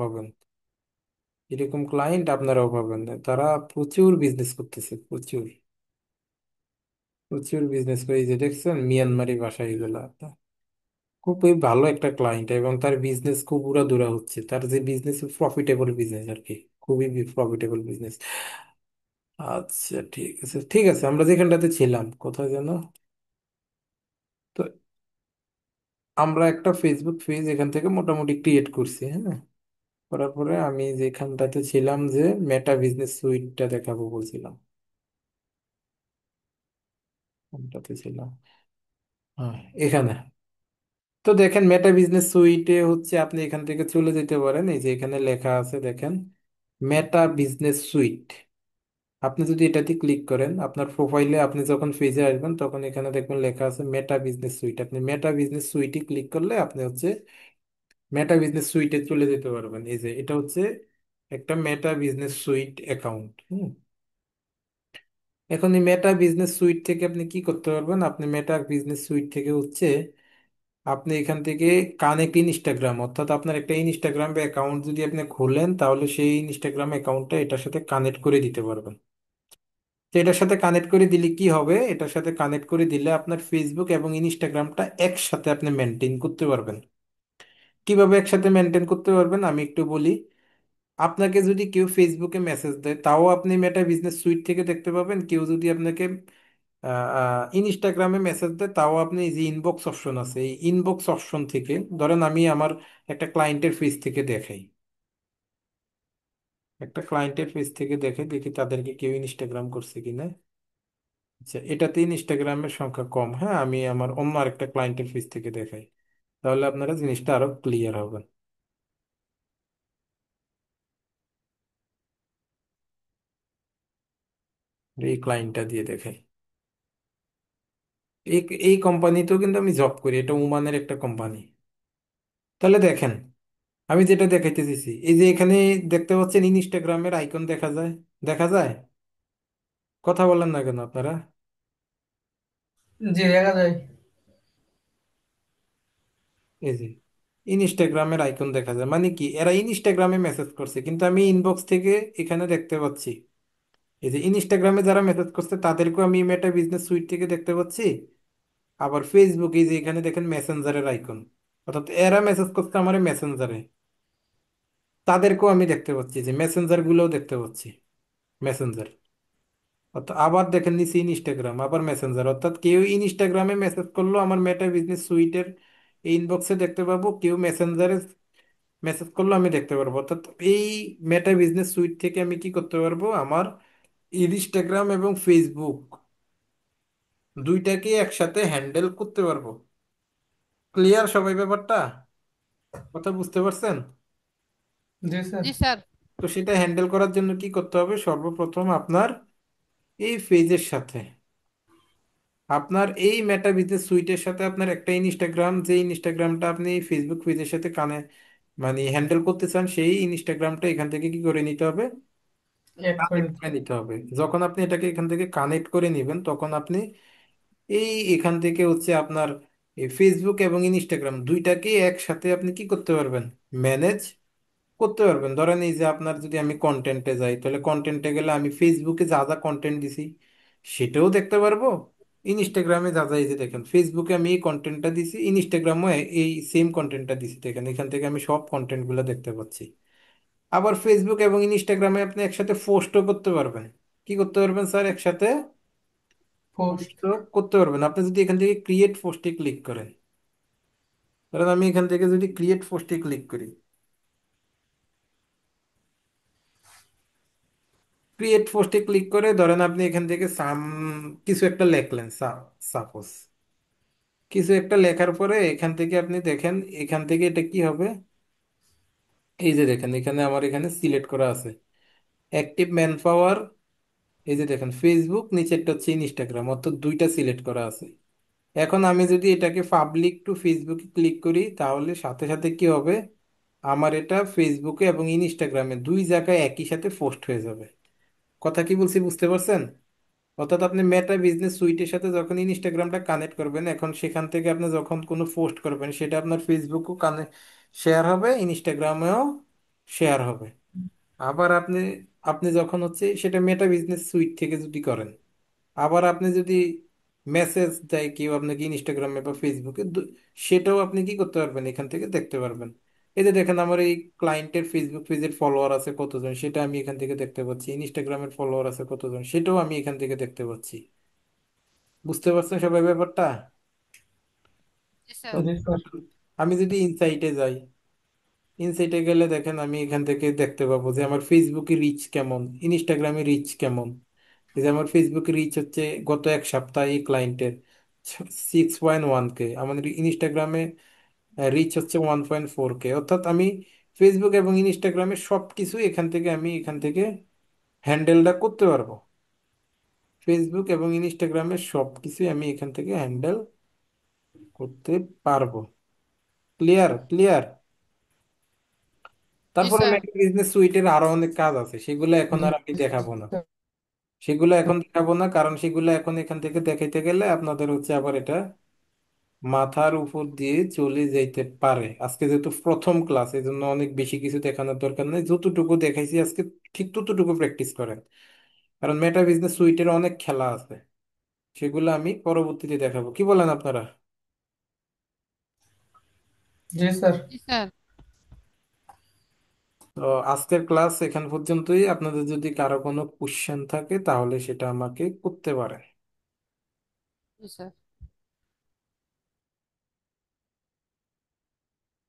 পাবেন। তারা প্রচুর বিজনেস করতেছে, প্রচুর প্রচুর বিজনেস করে, এই যে দেখছেন মিয়ানমারি ভাষা এগুলা। খুবই ভালো একটা ক্লায়েন্ট, এবং তার বিজনেস খুব উড়াধুরা হচ্ছে, তার যে বিজনেস প্রফিটেবল বিজনেস আর কি, খুবই প্রফিটেবল বিজনেস। আচ্ছা, ঠিক আছে, ঠিক আছে, আমরা যেখানটাতে ছিলাম কোথায় যেন, তো আমরা একটা ফেসবুক পেজ এখান থেকে মোটামুটি ক্রিয়েট করছি, হ্যাঁ। করার পরে আমি যেখানটাতে ছিলাম, যে মেটা বিজনেস সুইটটা দেখাবো বলছিলাম, কোনটাতে ছিলাম, হ্যাঁ, এখানে। তো দেখেন মেটা বিজনেস সুইটে হচ্ছে আপনি এখান থেকে চলে যেতে পারেন, এই যে এখানে লেখা আছে দেখেন, মেটা বিজনেস সুইট। আপনি যদি এটাতে ক্লিক করেন, আপনার প্রোফাইলে আপনি যখন পেজে আসবেন তখন এখানে দেখবেন লেখা আছে মেটা বিজনেস সুইট। আপনি মেটা বিজনেস সুইটে ক্লিক করলে আপনি হচ্ছে মেটা বিজনেস সুইটে চলে যেতে পারবেন। এই যে এটা হচ্ছে একটা মেটা বিজনেস সুইট অ্যাকাউন্ট। এখন এই মেটা বিজনেস সুইট থেকে আপনি কি করতে পারবেন? আপনি মেটা বিজনেস সুইট থেকে হচ্ছে আপনি এখান থেকে কানেক্ট ইনস্টাগ্রাম, অর্থাৎ আপনার একটা ইনস্টাগ্রাম অ্যাকাউন্ট যদি আপনি খুলেন, তাহলে সেই ইনস্টাগ্রাম অ্যাকাউন্টটা এটার সাথে কানেক্ট করে দিতে পারবেন। তো এটার সাথে কানেক্ট করে দিলে কি হবে? এটার সাথে কানেক্ট করে দিলে আপনার ফেসবুক এবং ইনস্টাগ্রামটা একসাথে আপনি মেনটেন করতে পারবেন। কিভাবে একসাথে মেনটেন করতে পারবেন আমি একটু বলি। আপনাকে যদি কেউ ফেসবুকে মেসেজ দেয়, তাও আপনি মেটা বিজনেস সুইট থেকে দেখতে পাবেন। কেউ যদি আপনাকে ইনস্টাগ্রামে মেসেজ দেয়, তাও আপনি এই যে ইনবক্স অপশন আছে, এই ইনবক্স অপশন থেকে, ধরেন আমি আমার একটা ক্লায়েন্টের পেজ থেকে দেখাই, দেখি তাদেরকে কেউ ইনস্টাগ্রাম করছে কিনা। আচ্ছা, এটাতে ইনস্টাগ্রামের সংখ্যা কম, হ্যাঁ। আমি আমার অন্য আরেকটা ক্লায়েন্টের পেজ থেকে দেখাই, তাহলে আপনারা জিনিসটা আরো ক্লিয়ার হবে। এই ক্লায়েন্টটা দিয়ে দেখাই, এই এই কোম্পানিতেও কিন্তু আমি জব করি, এটা ওমানের একটা কোম্পানি। তাহলে দেখেন, আমি যেটা দেখাইতে চাইছি, এই যে এখানে দেখতে পাচ্ছেন ইনস্টাগ্রামের আইকন দেখা যায়, দেখা যায়? কথা বলেন না কেন আপনারা? জি, দেখা যায়। এই যে ইনস্টাগ্রামের আইকন দেখা যায়, মানে কি এরা ইনস্টাগ্রামে মেসেজ করছে, কিন্তু আমি ইনবক্স থেকে এখানে দেখতে পাচ্ছি। এই যে ইনস্টাগ্রামে যারা মেসেজ করছে তাদেরকেও আমি মেটা বিজনেস সুইট থেকে দেখতে পাচ্ছি। আবার ফেসবুকে যে এখানে দেখেন মেসেঞ্জারের আইকন, অর্থাৎ এরা মেসেজ করছে আমার মেসেঞ্জারে, তাদেরকেও আমি দেখতে পাচ্ছি, যে মেসেঞ্জার গুলোও দেখতে পাচ্ছি, মেসেঞ্জার। অর্থাৎ আবার দেখেন নিচে ইনস্টাগ্রাম, আবার মেসেঞ্জার, অর্থাৎ কেউ ইনস্টাগ্রামে মেসেজ করলো আমার মেটা বিজনেস সুইটের ইনবক্সে দেখতে পাবো, কেউ মেসেঞ্জারে মেসেজ করলো আমি দেখতে পারবো। অর্থাৎ এই মেটা বিজনেস সুইট থেকে আমি কি করতে পারবো, আমার ইনস্টাগ্রাম এবং ফেসবুক দুইটাকে একসাথে হ্যান্ডেল করতে পারবো। ক্লিয়ার সবাই ব্যাপারটা? কথা বুঝতে পারছেন? জি স্যার। জি স্যার। তো সেটা হ্যান্ডেল করার জন্য কি করতে হবে, সর্বপ্রথম আপনার এই পেজের সাথে, আপনার এই মেটা বিজনেস সুইটের সাথে আপনার একটা ইনস্টাগ্রাম, যে ইনস্টাগ্রামটা আপনি এই ফেসবুক পেজের সাথে মানে হ্যান্ডেল করতে চান, সেই ইনস্টাগ্রামটা এখান থেকে কি করে নিতে হবে, এক করে কানেক্ট নিতে করে হবে। নিতে হবে। যখন আপনি এটাকে এখান থেকে কানেক্ট করে নেবেন, তখন আপনি এখান থেকে হচ্ছে আপনার এই ফেসবুক এবং ইনস্টাগ্রাম দুইটাকে একসাথে আপনি কি করতে পারবেন, ম্যানেজ করতে পারবেন। ধরেন এই যে আপনার, যদি আমি কন্টেন্টে যাই, তাহলে কন্টেন্টে গেলে আমি ফেসবুকে যা যা কন্টেন্ট দিছি সেটাও দেখতে পারবো। ইনস্টাগ্রামে যা যা, এই যে দেখেন ফেসবুকে আমি এই কন্টেন্টটা দিছি, ইনস্টাগ্রামও এই সেম কন্টেন্টটা দিছি, দেখেন এখান থেকে আমি সব কন্টেন্ট গুলো দেখতে পাচ্ছি। আবার ফেসবুক এবং ইনস্টাগ্রামে আপনি একসাথে পোস্টও করতে পারবেন। কি করতে পারবেন স্যার, একসাথে পোস্ট। পোস্টও করতে পারবেন আপনি যদি এখান থেকে ক্রিয়েট পোস্টে ক্লিক করেন। কারণ আমি এখান থেকে যদি ক্রিয়েট পোস্টে ক্লিক করি, ক্রিয়েট পোস্টে ক্লিক করে ধরেন আপনি এখান থেকে কিছু একটা লেখলেন, সাপোজ কিছু একটা লেখার পরে এখান থেকে আপনি দেখেন, এখান থেকে এটা কি হবে, এই যে দেখেন এখানে আমার এখানে সিলেক্ট করা আছে অ্যাক্টিভ ম্যান পাওয়ার, এই যে দেখেন ফেসবুক, নিচেরটা হচ্ছে ইনস্টাগ্রাম, অর্থাৎ দুইটা সিলেক্ট করা আছে। এখন আমি যদি এটাকে পাবলিক টু ফেসবুকে ক্লিক করি, তাহলে সাথে সাথে কি হবে, আমার এটা ফেসবুকে এবং ইনস্টাগ্রামে দুই জায়গায় একই সাথে পোস্ট হয়ে যাবে। কথা কি বলছি বুঝতে পারছেন? অর্থাৎ আপনি মেটা বিজনেস সুইটের সাথে যখন ইনস্টাগ্রামটা কানেক্ট করবেন, এখন সেখান থেকে আপনি যখন কোনো পোস্ট করবেন, সেটা আপনার ফেসবুকও শেয়ার হবে, ইনস্টাগ্রামেও শেয়ার হবে। আবার আপনি আপনি যখন হচ্ছে সেটা মেটা বিজনেস সুইট থেকে যদি করেন, আবার আপনি যদি মেসেজ দেয় কেউ আপনাকে ইনস্টাগ্রামে বা ফেসবুকে, সেটাও আপনি কি করতে পারবেন, এখান থেকে দেখতে পারবেন। এই যে দেখেন আমার এই ক্লায়েন্টের ফেসবুক পেজের ফলোয়ার আছে কতজন, সেটা আমি এখান থেকে দেখতে পাচ্ছি, ইনস্টাগ্রামের ফলোয়ার আছে কতজন, সেটাও আমি এখান থেকে দেখতে পাচ্ছি। বুঝতে পারছেন সবাই ব্যাপারটা? জি স্যার। জি স্যার। আমি যদি ইনসাইটে যাই, ইনসাইটে গেলে দেখেন আমি এখান থেকে দেখতে পাবো যে আমার ফেসবুকে রিচ কেমন, ইনস্টাগ্রামে রিচ কেমন। এই যে আমার ফেসবুকে রিচ হচ্ছে গত এক সপ্তাহে এই ক্লায়েন্টের 6.1K, আমাদের ইনস্টাগ্রামে রিচ হচ্ছে 1.4K। অর্থাৎ আমি ফেসবুক এবং ইনস্টাগ্রামে সব কিছু এখান থেকে হ্যান্ডেলটা করতে পারবো। ফেসবুক এবং ইনস্টাগ্রামের সব কিছুই আমি এখান থেকে হ্যান্ডেল করতে পারবো। Clear clear? জি তারপরে স্যার। মেটা বিজনেস সুইটের আরো অনেক কাজ আছে, সেগুলো এখন জি আর আমি দেখাবো না। স্যার। সেগুলো এখন দেখাবো না, কারণ সেগুলো এখন এখান থেকে দেখাইতে গেলে আপনাদের হচ্ছে আবার এটা মাথার উপর দিয়ে চলে যাইতে পারে। আজকে যেহেতু প্রথম ক্লাস, এই জন্য অনেক বেশি কিছু দেখানোর দরকার নেই, যতটুকু দেখাইছি আজকে ঠিক ততটুকু প্র্যাকটিস করেন। কারণ মেটা বিজনেস সুইটের অনেক খেলা আছে, সেগুলো আমি পরবর্তীতে দেখাবো। কি বলেন আপনারা? জি স্যার। জি স্যার। তো আজকের ক্লাস এখান পর্যন্তই। আপনাদের যদি কারো কোনো কোশ্চেন থাকে তাহলে সেটা আমাকে করতে পারেন। জি স্যার।